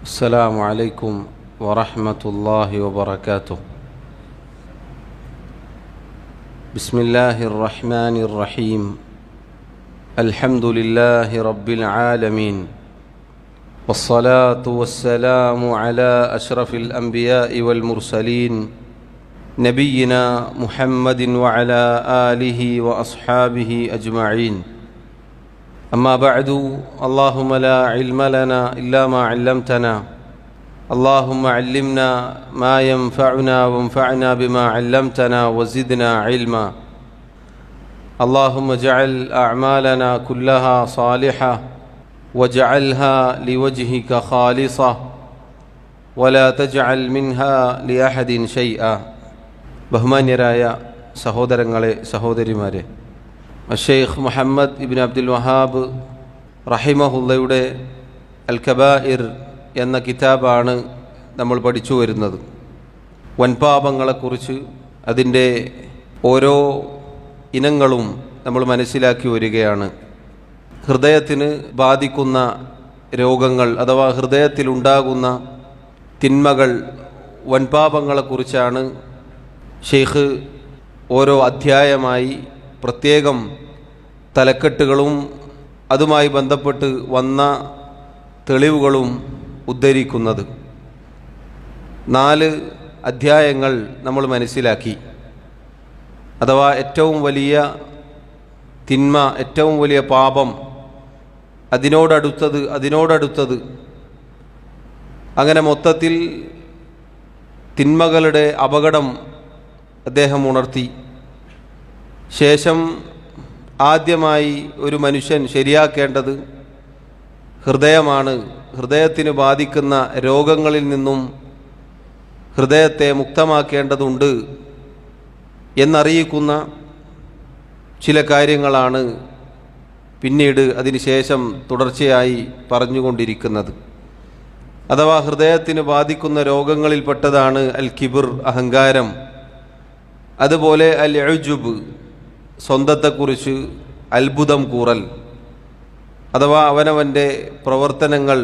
السلام عليكم ورحمة الله وبركاته. بسم الله الرحمن الرحيم. الحمد لله رب العالمين، والصلاة والسلام على أشرف الأنبياء والمرسلين نبينا محمد وعلى آله وأصحابه أجمعين. أما بعد، اللهم لا علم لنا إلا ما علمتنا، اللهم علمنا ما ينفعنا وانفعنا بما علمتنا وزدنا علما. اللهم اجعل أعمالنا كلها صالحة واجعلها لوجهك خالصة ولا تجعل منها لأحد شيئا. ബഹുമാന്യരായ സഹോദരങ്ങളെ, സഹോദരിമാരെ, ഷെയ്ഖ് മുഹമ്മദ് ഇബ്നു അബ്ദുൽ വഹാബ് റഹിമഹുള്ളയുടെ അൽ കബായിർ എന്ന കിതാബാണ് നമ്മൾ പഠിച്ചു വരുന്നത്. വൻപാപങ്ങളെക്കുറിച്ച് അതിൻ്റെ ഓരോ ഇനങ്ങളും നമ്മൾ മനസ്സിലാക്കി വരികയാണ്. ഹൃദയത്തിന് ബാധിക്കുന്ന രോഗങ്ങൾ അഥവാ ഹൃദയത്തിലുണ്ടാകുന്ന തിന്മകൾ, വൻപാപങ്ങളെക്കുറിച്ചാണ് ഷെയ്ഖ് ഓരോ അധ്യായമായി പ്രത്യേകം തലക്കെട്ടുകളും അതുമായി ബന്ധപ്പെട്ട് വന്ന തെളിവുകളും ഉദ്ധരിക്കുന്നത്. 4 അധ്യായങ്ങൾ നമ്മൾ മനസ്സിലാക്കി. അഥവാ ഏറ്റവും വലിയ തിന്മ, ഏറ്റവും വലിയ പാപം, അതിനോടടുത്തത് അങ്ങനെ മൊത്തത്തിൽ തിന്മകളുടെ അപകടം അദ്ദേഹം ഉണർത്തി. ശേഷം ആദ്യമായി ഒരു മനുഷ്യൻ ശരിയാക്കേണ്ടത് ഹൃദയമാണ്. ഹൃദയത്തിന് ബാധിക്കുന്ന രോഗങ്ങളിൽ നിന്നും ഹൃദയത്തെ മുക്തമാക്കേണ്ടതുണ്ട് എന്നറിയിക്കുന്ന ചില കാര്യങ്ങളാണ് പിന്നീട് അതിനുശേഷം തുടർച്ചയായി പറഞ്ഞുകൊണ്ടിരിക്കുന്നത്. അഥവാ ഹൃദയത്തിന് ബാധിക്കുന്ന രോഗങ്ങളിൽപ്പെട്ടതാണ് അൽ കിബിർ, അഹങ്കാരം. അതുപോലെ അൽ ഉജുബ്, സ്വന്തത്തെക്കുറിച്ച് അത്ഭുതം കൂറൽ. അഥവാ അവനവൻ്റെ പ്രവർത്തനങ്ങൾ,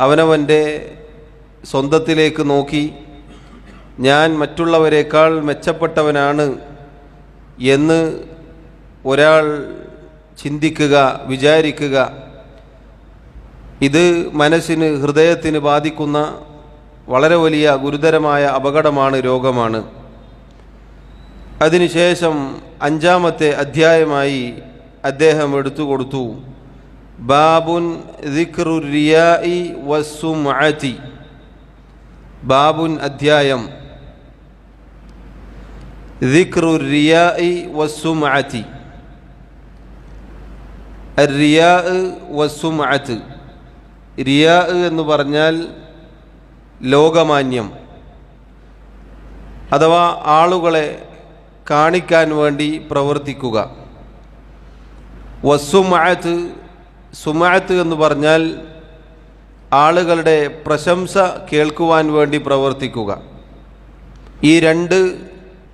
അവനവൻ്റെ സ്വന്തത്തിലേക്ക് നോക്കി ഞാൻ മറ്റുള്ളവരെക്കാൾ മെച്ചപ്പെട്ടവനാണ് എന്ന് ഒരാൾ ചിന്തിക്കുക, വിചാരിക്കുക. ഇത് മനസ്സിന്, ഹൃദയത്തിന് ബാധിക്കുന്ന വളരെ വലിയ ഗുരുതരമായ അപകടമാണ്, രോഗമാണ്. അതിനുശേഷം 5-ാമത്തെ അധ്യായമായി അദ്ദേഹം എടുത്തുകൊടുത്തു ബാബുൻ ദിക്റു റിയാഇ വസ്സുംഅതി. ബാബുൻ അധ്യായം, ദിക്റു റിയാഇ വസ്സുംഅതി. റിയാ വസ്സുംഅത്ത്. റിയാ എന്ന് പറഞ്ഞാൽ ലോകമാന്യം, അഥവാ ആളുകളെ കാണിക്കാൻ വേണ്ടി പ്രവർത്തിക്കുക. വസ്സുമഅത്ത്, സുമഅത്ത് എന്ന് പറഞ്ഞാൽ ആളുകളുടെ പ്രശംസ കേൾക്കുവാൻ വേണ്ടി പ്രവർത്തിക്കുക. ഈ 2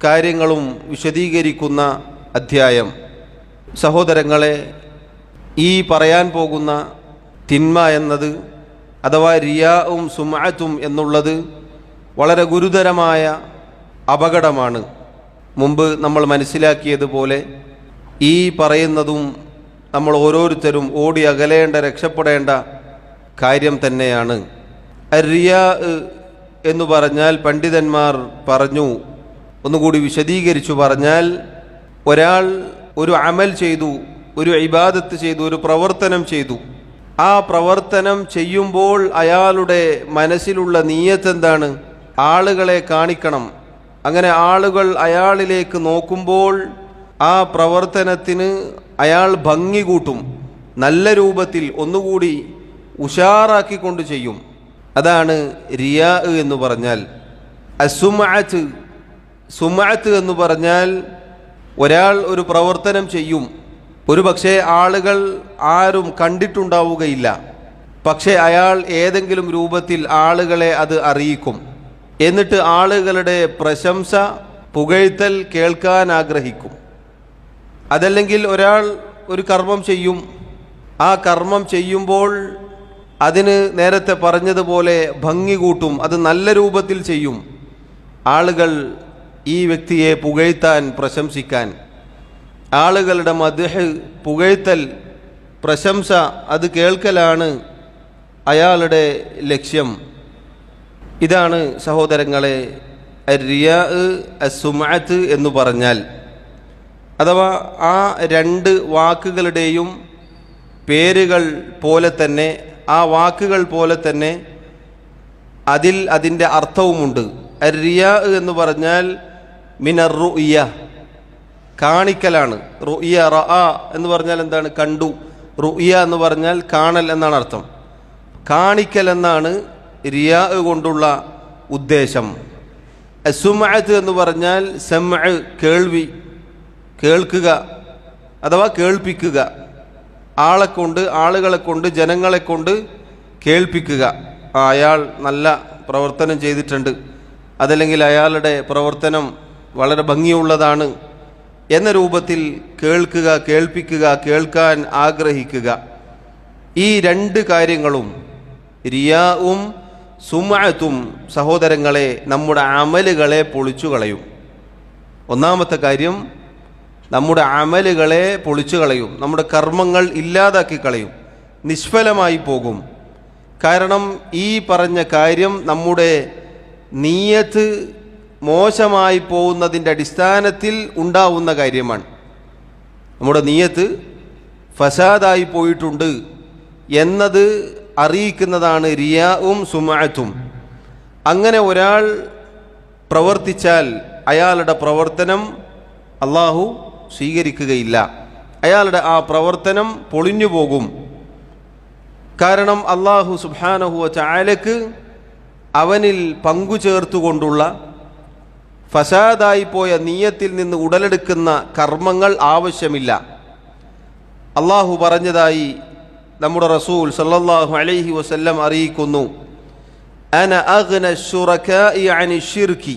കാര്യങ്ങളും വിശദീകരിക്കുന്ന അധ്യായം. സഹോദരങ്ങളെ, ഈ പറയാൻ പോകുന്ന തിന്മ എന്നത് അഥവാ റിയാഉം സുമഅത്തും എന്നുള്ളത് വളരെ ഗുരുതരമായ അപകടമാണ്. മുമ്പ് നമ്മൾ മനസ്സിലാക്കിയതുപോലെ ഈ പറയുന്നതും നമ്മൾ ഓരോരുത്തരും ഓടി അകലേണ്ട, രക്ഷപ്പെടേണ്ട കാര്യം തന്നെയാണ്. റിയാ എന്ന് പറഞ്ഞാൽ പണ്ഡിതന്മാർ പറഞ്ഞു, ഒന്നുകൂടി വിശദീകരിച്ചു പറഞ്ഞാൽ, ഒരാൾ ഒരു അമൽ ചെയ്തു, ഒരു ഇബാദത്ത് ചെയ്തു, ഒരു പ്രവർത്തനം ചെയ്തു. ആ പ്രവർത്തനം ചെയ്യുമ്പോൾ അയാളുടെ മനസ്സിലുള്ള നിയ്യത്ത് എന്താണ്? ആളുകളെ കാണിക്കണം. അങ്ങനെ ആളുകൾ അയാളിലേക്ക് നോക്കുമ്പോൾ ആ പ്രവർത്തനത്തിന് അയാൾ ഭംഗി കൂട്ടും, നല്ല രൂപത്തിൽ ഒന്നുകൂടി ഉഷാറാക്കിക്കൊണ്ട് ചെയ്യും. അതാണ് റിയാ എന്ന് പറഞ്ഞാൽ. അസുമഅത്ത്, സുമഅത്ത് എന്ന് പറഞ്ഞാൽ ഒരാൾ ഒരു പ്രവർത്തനം ചെയ്യും, ഒരു പക്ഷേ ആളുകൾ ആരും കണ്ടിട്ടുണ്ടാവുകയില്ല, പക്ഷേ അയാൾ ഏതെങ്കിലും രൂപത്തിൽ ആളുകളെ അത് അറിയിക്കും. എന്നിട്ട് ആളുകളുടെ പ്രശംസ, പുകഴ്ത്തൽ കേൾക്കാൻ ആഗ്രഹിക്കും. അതല്ലെങ്കിൽ ഒരാൾ ഒരു കർമ്മം ചെയ്യും, ആ കർമ്മം ചെയ്യുമ്പോൾ അതിന് നേരത്തെ പറഞ്ഞതുപോലെ ഭംഗി കൂട്ടും, അത് നല്ല രൂപത്തിൽ ചെയ്യും. ആളുകൾ ഈ വ്യക്തിയെ പുകഴ്ത്താൻ, പ്രശംസിക്കാൻ, ആളുകളുടെ മദ്ഹ്, പുകഴ്ത്തൽ, പ്രശംസ അത് കേൾക്കലാണ് അയാളുടെ ലക്ഷ്യം. ഇതാണ് സഹോദരങ്ങളെ റിയാ അസ്സുമഅത്ത് എന്ന് പറഞ്ഞാൽ. അഥവാ ആ രണ്ട് വാക്കുകളുടെയും പേരുകൾ പോലെ തന്നെ, ആ വാക്കുകൾ പോലെ തന്നെ അതിൻ്റെ അർത്ഥവുമുണ്ട്. റിയാ എന്ന് പറഞ്ഞാൽ മിനർ റുഇയ, കാണിക്കലാണ്. റുഇയ റഅ എന്ന് പറഞ്ഞാൽ എന്താണ്? കണ്ടു. റുഇയ എന്ന് പറഞ്ഞാൽ കാണൽ എന്നാണ് അർത്ഥം. കാണിക്കൽ എന്നാണ് റിയാ കൊണ്ടുള്ള ഉദ്ദേശം. അസ്സുമഅത്ത് എന്ന് പറഞ്ഞാൽ സമഅ്, കേൾവി, കേൾക്കുക അഥവാ കേൾപ്പിക്കുക. ആളുകളെ കൊണ്ട്, ജനങ്ങളെ കൊണ്ട് കേൾപ്പിക്കുക. അയാൾ നല്ല പ്രവർത്തനം ചെയ്തിട്ടുണ്ട്, അതല്ലെങ്കിൽ അയാളുടെ പ്രവർത്തനം വളരെ ഭംഗിയുള്ളതാണ് എന്ന രൂപത്തിൽ കേൾക്കുക, കേൾപ്പിക്കുക, കേൾക്കാൻ ആഗ്രഹിക്കുക. ഈ രണ്ട് കാര്യങ്ങളും റിയാഉം സുമഅത്തും സഹോദരങ്ങളെ നമ്മുടെ അമലുകളെ പൊളിച്ചു കളയും. ഒന്നാമത്തെ കാര്യം, നമ്മുടെ അമലുകളെ പൊളിച്ചു കളയും, നമ്മുടെ കർമ്മങ്ങൾ ഇല്ലാതാക്കി കളയും, നിഷ്ഫലമായി പോകും. കാരണം ഈ പറഞ്ഞ കാര്യം നമ്മുടെ നിയ്യത്ത് മോശമായി പോകുന്നതിൻ്റെ അടിസ്ഥാനത്തിൽ ഉണ്ടാവുന്ന കാര്യമാണ്. നമ്മുടെ നിയ്യത്ത് ഫസാദായി പോയിട്ടുണ്ട് എന്നത് അറിയിക്കുന്നതാണ് റിയാഉം സുമഅത്തും. അങ്ങനെ ഒരാൾ പ്രവർത്തിച്ചാൽ അയാളുടെ പ്രവർത്തനം അല്ലാഹു സ്വീകരിക്കുകയില്ല, അയാളുടെ ആ പ്രവർത്തനം പൊളിഞ്ഞു പോകും. കാരണം അല്ലാഹു സുബ്ഹാനഹു വ തആലക്ക് അവനിൽ പങ്കുചേർത്തുകൊണ്ടുള്ള ഫസാദായി പോയ നിയ്യത്തിൽ നിന്ന് ഉടലെടുക്കുന്ന കർമ്മങ്ങൾ ആവശ്യമില്ല. അല്ലാഹു പറഞ്ഞതായി നമ്മുടെ റസൂൽ സല്ലല്ലാഹു അലൈഹി വസല്ലം അറിയിക്കുന്നു, അന അഗ്ന ശുറകാഇ അനി ശിർകി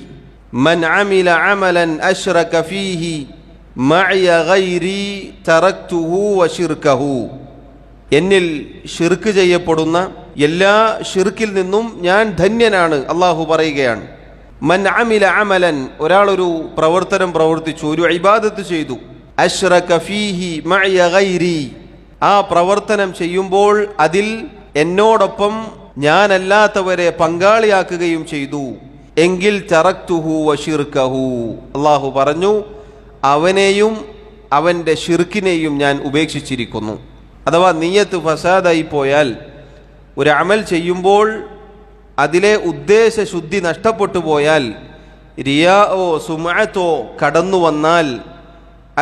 മൻ അമില അമലൻ അശ്റക ഫീഹി മഅയ ഗൈരി തറക്തുഹു വശിർകഹു. എന്നിൽ ഷിർക്ക് ചെയ്യപ്പെടുന്ന എല്ലാ ഷിർക്കിൽ നിന്നും ഞാൻ ധന്യനാണ്. അല്ലാഹു പറയുകയാണ്, മൻ അമില അമലൻ, ഒരാളൊരു പ്രവർത്തനം പ്രവർത്തിച്ചു, ഒരു ഇബാദത്ത് ചെയ്തു, അശ്റക ഫീഹി മഅയ ഗൈരി, ആ പ്രവർത്തനം ചെയ്യുമ്പോൾ അതിൽ എന്നോടൊപ്പം ഞാനല്ലാത്തവരെ പങ്കാളിയാക്കുകയും ചെയ്തു, എങ്കിൽ തറക്തുഹു വശിർകഹു, അല്ലാഹു പറഞ്ഞു അവനെയും അവൻ്റെ ഷിർക്കിനെയും ഞാൻ ഉപേക്ഷിച്ചിരിക്കുന്നു. അഥവാ നിയ്യത്ത് ഫസാദായി പോയാൽ, ഒരു അമൽ ചെയ്യുമ്പോൾ അതിലെ ഉദ്ദേശ ശുദ്ധി നഷ്ടപ്പെട്ടു പോയാൽ, റിയാഓ സുമഅത്തോ കടന്നു വന്നാൽ,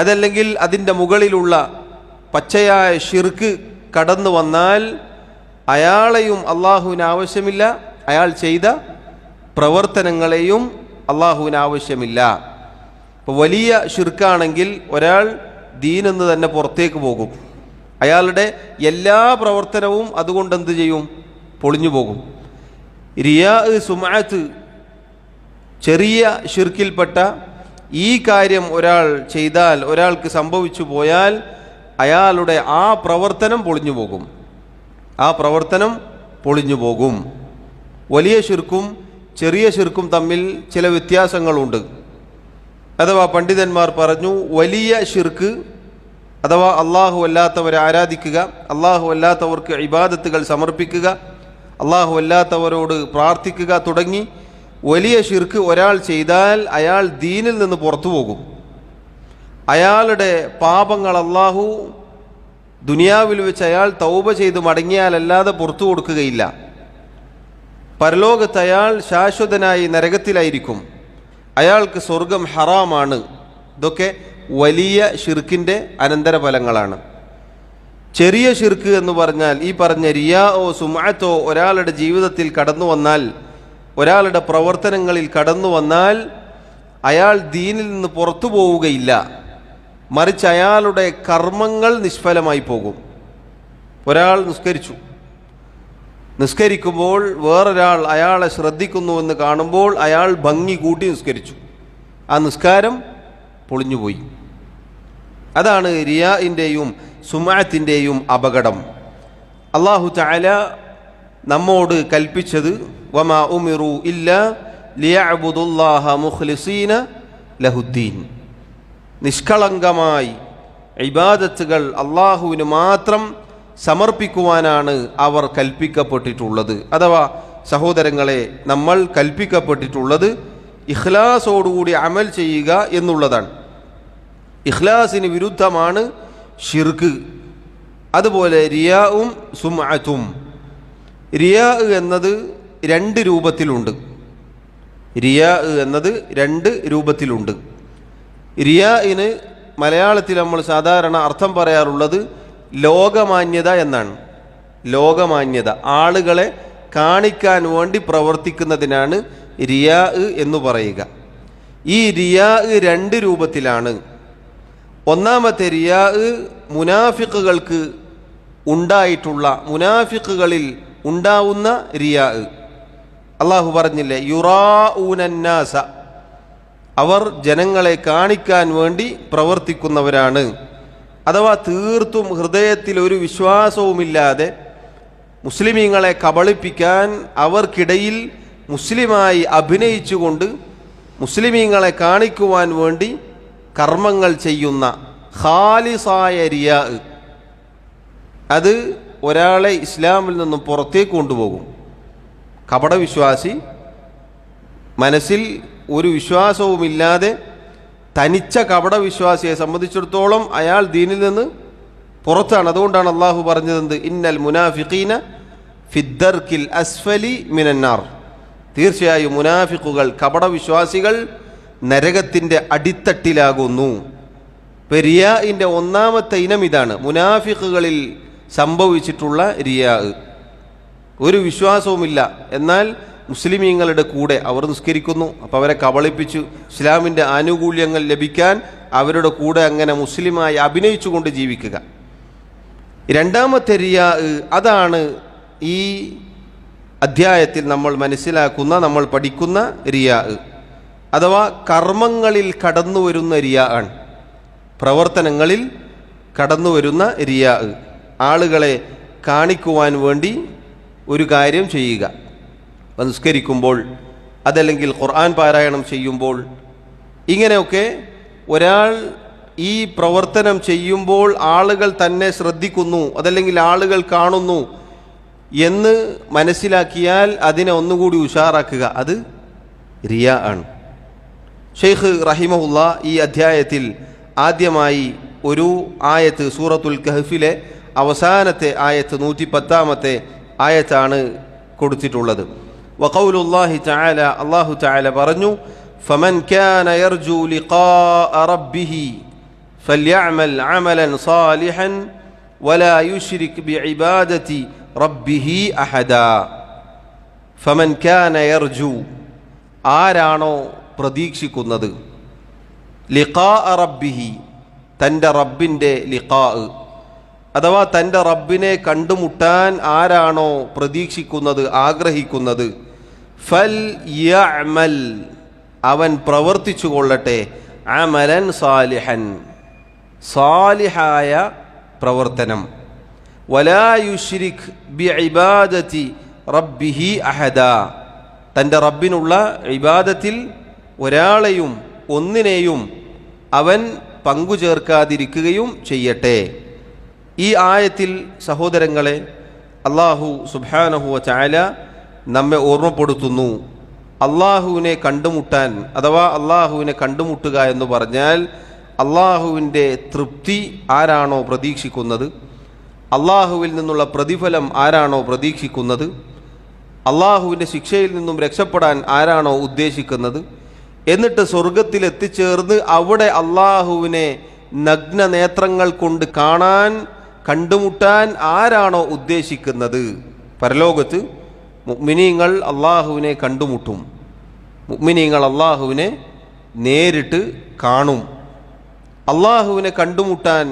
അതല്ലെങ്കിൽ അതിൻ്റെ മുകളിലുള്ള പച്ചയായ ഷിർക്ക് കടന്നു വന്നാൽ, അയാളെയും അള്ളാഹുവിന് ആവശ്യമില്ല, അയാൾ ചെയ്ത പ്രവർത്തനങ്ങളെയും അള്ളാഹുവിന് ആവശ്യമില്ല. ഇപ്പോൾ വലിയ ഷിർക്കാണെങ്കിൽ ഒരാൾ ദീനെന്ന് തന്നെ പുറത്തേക്ക് പോകും, അയാളുടെ എല്ലാ പ്രവർത്തനവും അതുകൊണ്ട് എന്ത് ചെയ്യും? പൊളിഞ്ഞു പോകും. റിയാ സുമഅത്ത് ചെറിയ ഷിർക്കിൽപ്പെട്ട ഈ കാര്യം ഒരാൾ ചെയ്താൽ, ഒരാൾക്ക് സംഭവിച്ചു പോയാൽ, അയാളുടെ ആ പ്രവർത്തനം പൊളിഞ്ഞു പോകും, ആ പ്രവർത്തനം പൊളിഞ്ഞു പോകും. വലിയ ഷിർക്കും ചെറിയ ഷിർക്കും തമ്മിൽ ചില വ്യത്യാസങ്ങളുണ്ട്. അഥവാ പണ്ഡിതന്മാർ പറഞ്ഞു, വലിയ ഷിർക്ക് അഥവാ അള്ളാഹു അല്ലാത്തവരെ ആരാധിക്കുക, അള്ളാഹു അല്ലാത്തവർക്ക് ഇബാദത്തുകൾ സമർപ്പിക്കുക, അള്ളാഹു അല്ലാത്തവരോട് പ്രാർത്ഥിക്കുക തുടങ്ങി വലിയ ഷിർക്ക് ഒരാൾ ചെയ്താൽ അയാൾ ദീനിൽ നിന്ന് പുറത്തു പോകും. അയാളുടെ പാപങ്ങൾ അള്ളാഹു ദുനിയാവിൽ വെച്ച് അയാൾ തൗബ ചെയ്ത് മടങ്ങിയാലല്ലാതെ പുറത്തു കൊടുക്കുകയില്ല. പരലോകത്ത് അയാൾ ശാശ്വതനായി നരകത്തിലായിരിക്കും, അയാൾക്ക് സ്വർഗം ഹറാമാണ്. ഇതൊക്കെ വലിയ ഷിർക്കിൻ്റെ അനന്തരഫലങ്ങളാണ്. ചെറിയ ഷിർക്ക് എന്ന് പറഞ്ഞാൽ ഈ പറഞ്ഞ റിയാഓ സുമഅത്തോ ഒരാളുടെ ജീവിതത്തിൽ കടന്നു വന്നാൽ, ഒരാളുടെ പ്രവർത്തനങ്ങളിൽ കടന്നു വന്നാൽ, അയാൾ ദീനിൽ നിന്ന് പുറത്തു പോവുകയില്ല, മറിച്ച് അയാളുടെ കർമ്മങ്ങൾ നിഷ്ഫലമായി പോകും. ഒരാൾ നിസ്കരിക്കുമ്പോൾ വേറൊരാൾ അയാളെ ശ്രദ്ധിക്കുന്നുവെന്ന് കാണുമ്പോൾ അയാൾ ഭംഗി കൂട്ടി നിസ്കരിച്ചു, ആ നിസ്കാരം പൊളിഞ്ഞുപോയി. അതാണ് റിയാഇൻ്റെയും സുമഅത്തിൻ്റെയും അപകടം. അല്ലാഹു തആല നമ്മോട് കൽപ്പിച്ചത് വമാ ഉമിറു ഇല്ലാ ലിയഅ്ബുദുല്ലാഹ മുഖ്ലിസീന ലഹുദ്ദീൻ, നിഷ്കളങ്കമായി ഇബാദത്തുകൾ അള്ളാഹുവിന് മാത്രം സമർപ്പിക്കുവാനാണ് അവർ കൽപ്പിക്കപ്പെട്ടിട്ടുള്ളത്. അഥവാ സഹോദരങ്ങളെ, നമ്മൾ കൽപ്പിക്കപ്പെട്ടിട്ടുള്ളത് ഇഖ്ലാസോടുകൂടി അമൽ ചെയ്യുക എന്നുള്ളതാണ്. ഇഖ്ലാസിന് വിരുദ്ധമാണ് ഷിർക്ക്. അതുപോലെ റിയാഉം സുംഅത്തും. റിയാ എന്നത് രണ്ട് രൂപത്തിലുണ്ട്. റിയാ എന്നത് രണ്ട് രൂപത്തിലുണ്ട്. റിയാഇന് മലയാളത്തിൽ നമ്മൾ സാധാരണ അർത്ഥം പറയാറുള്ളത് ലോകമാന്യത എന്നാണ്. ലോകമാന്യത, ആളുകളെ കാണിക്കാൻ വേണ്ടി പ്രവർത്തിക്കുന്നതിനാണ് റിയാ എന്ന് പറയുക. ഈ റിയാ രണ്ട് രൂപത്തിലാണ്. ഒന്നാമത്തെ റിയാ മുനാഫിഖുകൾക്ക് ഉണ്ടായിട്ടുള്ള, മുനാഫിഖുകളിൽ ഉണ്ടാവുന്ന റിയാ. അള്ളാഹു പറഞ്ഞില്ലേ, യുറാഊനന്നാസ, അവർ ജനങ്ങളെ കാണിക്കാൻ വേണ്ടി പ്രവർത്തിക്കുന്നവരാണ്. അഥവാ തീർത്തും ഹൃദയത്തിൽ ഒരു വിശ്വാസവുമില്ലാതെ മുസ്ലിമീങ്ങളെ കബളിപ്പിക്കാൻ അവർക്കിടയിൽ മുസ്ലിമായി അഭിനയിച്ചുകൊണ്ട് മുസ്ലിമീങ്ങളെ കാണിക്കുവാൻ വേണ്ടി കർമ്മങ്ങൾ ചെയ്യുന്ന ഖാലിസായ റിയാ, അത് ഒരാളെ ഇസ്ലാമിൽ നിന്നും പുറത്തേക്ക് കൊണ്ടുപോകും. കപടവിശ്വാസി മനസ്സിൽ ഒരു വിശ്വാസവുമില്ലാതെ തനിച്ച കപടവിശ്വാസിയെ സംബന്ധിച്ചിടത്തോളം അയാൾ ദീനിൽ നിന്ന് പുറത്താണ്. അതുകൊണ്ടാണ് അള്ളാഹു പറഞ്ഞത് ഇന്നൽ മുനാഫിഖീന ഫിദ്ദർക്കിൽ അസ്ഫലി മിനന്നാർ, തീർച്ചയായും മുനാഫിഖുകൾ, കപടവിശ്വാസികൾ നരകത്തിൻ്റെ അടിത്തട്ടിലാകുന്നു. റിയാഇൻ്റെ ഒന്നാമത്തെ ഇനം ഇതാണ്, മുനാഫിഖുകളിൽ സംഭവിച്ചിട്ടുള്ള റിയാ. ഒരു വിശ്വാസവുമില്ല, എന്നാൽ മുസ്ലിമീങ്ങളുടെ കൂടെ അവർ നിസ്കരിക്കുന്നു, അപ്പോൾ അവരെ കബളിപ്പിച്ചു ഇസ്ലാമിൻ്റെ ആനുകൂല്യങ്ങൾ ലഭിക്കാൻ അവരുടെ കൂടെ അങ്ങനെ മുസ്ലിമായി അഭിനയിച്ചുകൊണ്ട് ജീവിക്കുക. രണ്ടാമത്തെ റിയാ, അതാണ് ഈ അധ്യായത്തിൽ നമ്മൾ മനസ്സിലാക്കുന്ന, നമ്മൾ പഠിക്കുന്ന റിയാ. അഥവാ കർമ്മങ്ങളിൽ കടന്നു വരുന്ന റിയാ ആണ്, പ്രവർത്തനങ്ങളിൽ കടന്നു വരുന്ന റിയാ. ആളുകളെ കാണിക്കുവാൻ വേണ്ടി ഒരു കാര്യം ചെയ്യുക, നിസ്കരിക്കുമ്പോൾ, അതല്ലെങ്കിൽ ഖുർആൻ പാരായണം ചെയ്യുമ്പോൾ, ഇങ്ങനെയൊക്കെ ഒരാൾ ഈ പ്രവർത്തനം ചെയ്യുമ്പോൾ ആളുകൾ തന്നെ ശ്രദ്ധിക്കുന്നു, അതല്ലെങ്കിൽ ആളുകൾ കാണുന്നു എന്ന് മനസ്സിലാക്കിയാൽ അതിനെ ഒന്നുകൂടി ഉഷാറാക്കുക, അത് റിയാ ആണ്. ഷെയ്ഖ് റഹിമഹുല്ല ഈ അധ്യായത്തിൽ ആദ്യമായി ഒരു ആയത്ത്, സൂറത്തുൽ കഹ്ഫിലെ അവസാനത്തെ ആയത്ത് 110-ാമത്തെ ആയത്താണ് കൊടുത്തിട്ടുള്ളത്. വഖൗലുല്ലാഹി തആല, അല്ലാഹു തആല പറഞ്ഞു, ഫമൻ കാന യർജു ലിഖാഅ റബ്ബിഹി ഫൽയഅമൽ അമലൻ സാലിഹൻ വലാ യുശ്രിക് ബിഇബാദതി റബ്ബിഹി അഹദാ. ഫമൻ കാന യർജു, ആരാണോ പ്രതീക്ഷിക്കുന്നത്, ലിഖാഅ റബ്ബിഹി, തൻ്റെ റബ്ബിൻ്റെ ലിഖാ, അഥവാ തൻ്റെ റബ്ബിനെ കണ്ടുമുട്ടാൻ ആരാണോ പ്രതീക്ഷിക്കുന്നത്, ആഗ്രഹിക്കുന്നത്, ഫൽ യഅമൽ, അവൻ പ്രവർത്തിച്ചു കൊള്ളട്ടെ, അമലൻ സാലിഹൻ, സാലിഹായ പ്രവർത്തനം, വലാ യുശ്രിക് ബിഇബാദതി റബ്ബിഹി അഹദാ, തൻ്റെ റബ്ബിനുള്ള ഇബാദത്തിൽ ഒരാളെയും ഒന്നിനെയും അവൻ പങ്കുചേർക്കാതിരിക്കുകയും ചെയ്യട്ടെ. ഈ ആയത്തിൽ സഹോദരങ്ങളെ, അല്ലാഹു സുബ്ഹാനഹു വ തആല നമ്മെ ഓർമ്മപ്പെടുത്തുന്നു, അള്ളാഹുവിനെ കണ്ടുമുട്ടാൻ, അഥവാ അള്ളാഹുവിനെ കണ്ടുമുട്ടുക എന്ന് പറഞ്ഞാൽ അള്ളാഹുവിൻ്റെ തൃപ്തി ആരാണോ പ്രതീക്ഷിക്കുന്നത്, അള്ളാഹുവിൽ നിന്നുള്ള പ്രതിഫലം ആരാണോ പ്രതീക്ഷിക്കുന്നത്, അള്ളാഹുവിൻ്റെ ശിക്ഷയിൽ നിന്നും രക്ഷപ്പെടാൻ ആരാണോ ഉദ്ദേശിക്കുന്നത്, എന്നിട്ട് സ്വർഗത്തിൽ എത്തിച്ചേർന്ന് അവിടെ അള്ളാഹുവിനെ നഗ്ന നേത്രങ്ങൾ കൊണ്ട് കാണാൻ, കണ്ടുമുട്ടാൻ ആരാണോ ഉദ്ദേശിക്കുന്നത്, പരലോകത്ത് മുഅ്മിനീങ്ങൾ അള്ളാഹുവിനെ കണ്ടുമുട്ടും, മുഅ്മിനീങ്ങൾ അള്ളാഹുവിനെ നേരിട്ട് കാണും. അള്ളാഹുവിനെ കണ്ടുമുട്ടാൻ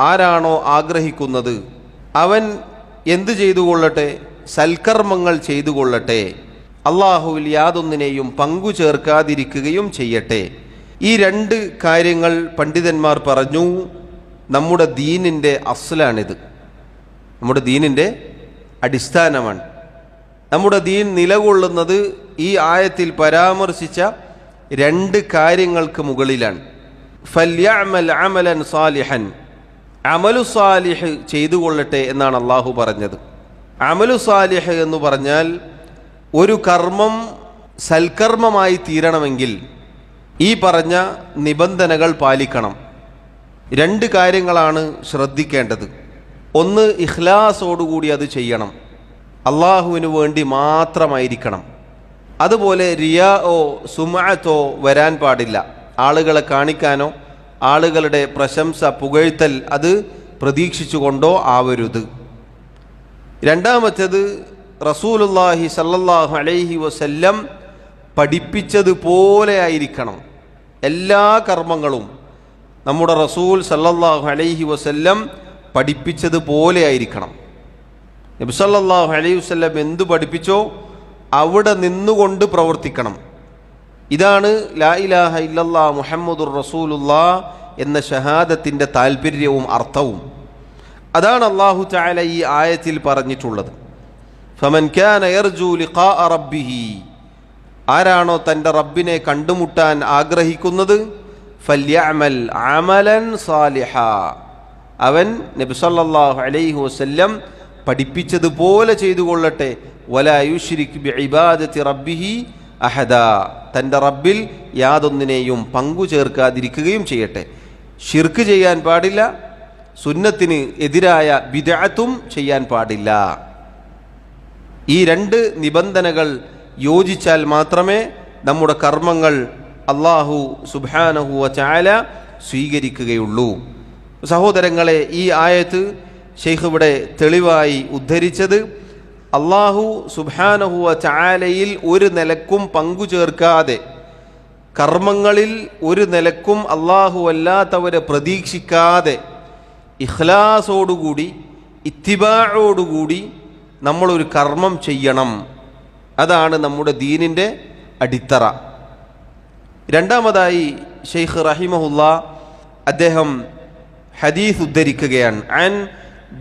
ആരാണോ ആഗ്രഹിക്കുന്നത് അവൻ എന്തു ചെയ്തുകൊള്ളട്ടെ, സൽക്കർമ്മങ്ങൾ ചെയ്തുകൊള്ളട്ടെ, അള്ളാഹുവിൽ യാതൊന്നിനെയും പങ്കു ചേർക്കാതിരിക്കുകയും ചെയ്യട്ടെ. ഈ രണ്ട് കാര്യങ്ങൾ പണ്ഡിതന്മാർ പറഞ്ഞു നമ്മുടെ ദീനിൻ്റെ അസ്ലാണിത്, നമ്മുടെ ദീനിൻ്റെ അടിസ്ഥാനമാണ്. നമ്മുടെ ദീൻ നിലകൊള്ളുന്നത് ഈ ആയത്തിൽ പരാമർശിച്ച രണ്ട് കാര്യങ്ങൾക്ക് മുകളിലാണ്. ഫല്യഅമൽ അമലൻ സാലിഹൻ, അമലു സാലിഹ് ചെയ്തു കൊള്ളട്ടെ എന്നാണ് അള്ളാഹു പറഞ്ഞത്. അമലു സാലിഹ് എന്ന് പറഞ്ഞാൽ ഒരു കർമ്മം സൽക്കർമ്മമായി തീരണമെങ്കിൽ ഈ പറഞ്ഞ നിബന്ധനകൾ പാലിക്കണം. രണ്ട് കാര്യങ്ങളാണ് ശ്രദ്ധിക്കേണ്ടത്. ഒന്ന്, ഇഖ്ലാസോടുകൂടി അത് ചെയ്യണം, അള്ളാഹുവിന് വേണ്ടി മാത്രമായിരിക്കണം. അതുപോലെ റിയാഓ സുമഅത്തോ വരാൻ പാടില്ല. ആളുകളെ കാണിക്കാനോ ആളുകളുടെ പ്രശംസ പുകഴ്ത്തൽ അത് പ്രതീക്ഷിച്ചുകൊണ്ടോ ആവരുത്. രണ്ടാമത്തേത്, റസൂലുള്ളാഹി സല്ലല്ലാഹു അലൈഹി വസല്ലം പഠിപ്പിച്ചതുപോലെ ആയിരിക്കണം. എല്ലാ കർമ്മങ്ങളും നമ്മുടെ റസൂൽ സല്ലല്ലാഹു അലൈഹി വസല്ലം പഠിപ്പിച്ചതുപോലെ ആയിരിക്കണം. നബി സല്ലല്ലാഹു അലൈഹി വസല്ലം എന്തു പഠിപ്പിച്ചോ അവിടെ നിന്നുകൊണ്ട് പ്രവർത്തിക്കണം. ഇതാണ് ലാ ഇലാഹ ഇല്ലല്ലാഹ് മുഹമ്മദുർ റസൂലുള്ളാഹ് എന്ന ഷഹാദത്തിൻ്റെ താല്പര്യവും അർത്ഥവും. അതാണ് അല്ലാഹു തആല ഈ ആയത്തിൽ പറഞ്ഞിട്ടുള്ളത്. ഫമൻ കാന യർജു ലിഖാഅ റബ്ബിഹി, ആരാണോ തൻ്റെ റബ്ബിനെ കണ്ടുമുട്ടാൻ ആഗ്രഹിക്കുന്നത്, ഫല്യഅമൽ അമലൻ സാലിഹ, അവൻ നബി സല്ലല്ലാഹു അലൈഹി വസല്ലം പഠിപ്പിച്ചതുപോലെ ചെയ്തു കൊള്ളട്ടെ. വലാ യുശ്രിക് ബിഇബാദത്തി റബ്ബിഹി അഹദ, തൻ്റെ റബ്ബിൽ യാതൊന്നിനെയും പങ്കു ചേർക്കാതിരിക്കുകയും ചെയ്യട്ടെ. ഷിർക്ക് ചെയ്യാൻ പാടില്ല, സുന്നത്തിന് എതിരായ ബിദ്അത്തും ചെയ്യാൻ പാടില്ല. ഈ രണ്ട് നിബന്ധനകൾ യോജിച്ചാൽ മാത്രമേ നമ്മുടെ കർമ്മങ്ങൾ അല്ലാഹു സുബ്ഹാനഹു വ തആല സ്വീകരിക്കുകയുള്ളൂ. സഹോദരങ്ങളെ, ഈ ആയത്ത് ശൈഖ് ഇവിടെ തെളിവായി ഉദ്ധരിച്ചത് അല്ലാഹു സുബ്ഹാനഹു വ തആലയിൽ ഒരു നിലക്കും പങ്കു ചേർക്കാതെ, കർമ്മങ്ങളിൽ ഒരു നിലക്കും അല്ലാഹു അല്ലാത്തവരെ പ്രതീക്ഷിക്കാതെ, ഇഖ്ലാസോടുകൂടി ഇത്തിബാഅോടുകൂടി നമ്മളൊരു കർമ്മം ചെയ്യണം. അതാണ് നമ്മുടെ ദീനിൻ്റെ അടിത്തറ. രണ്ടാമതായി ശൈഖ് റഹിമഹുല്ലാ അദ്ദേഹം ഹദീസ് ഉദ്ധരിക്കുകയാണ്. അൻ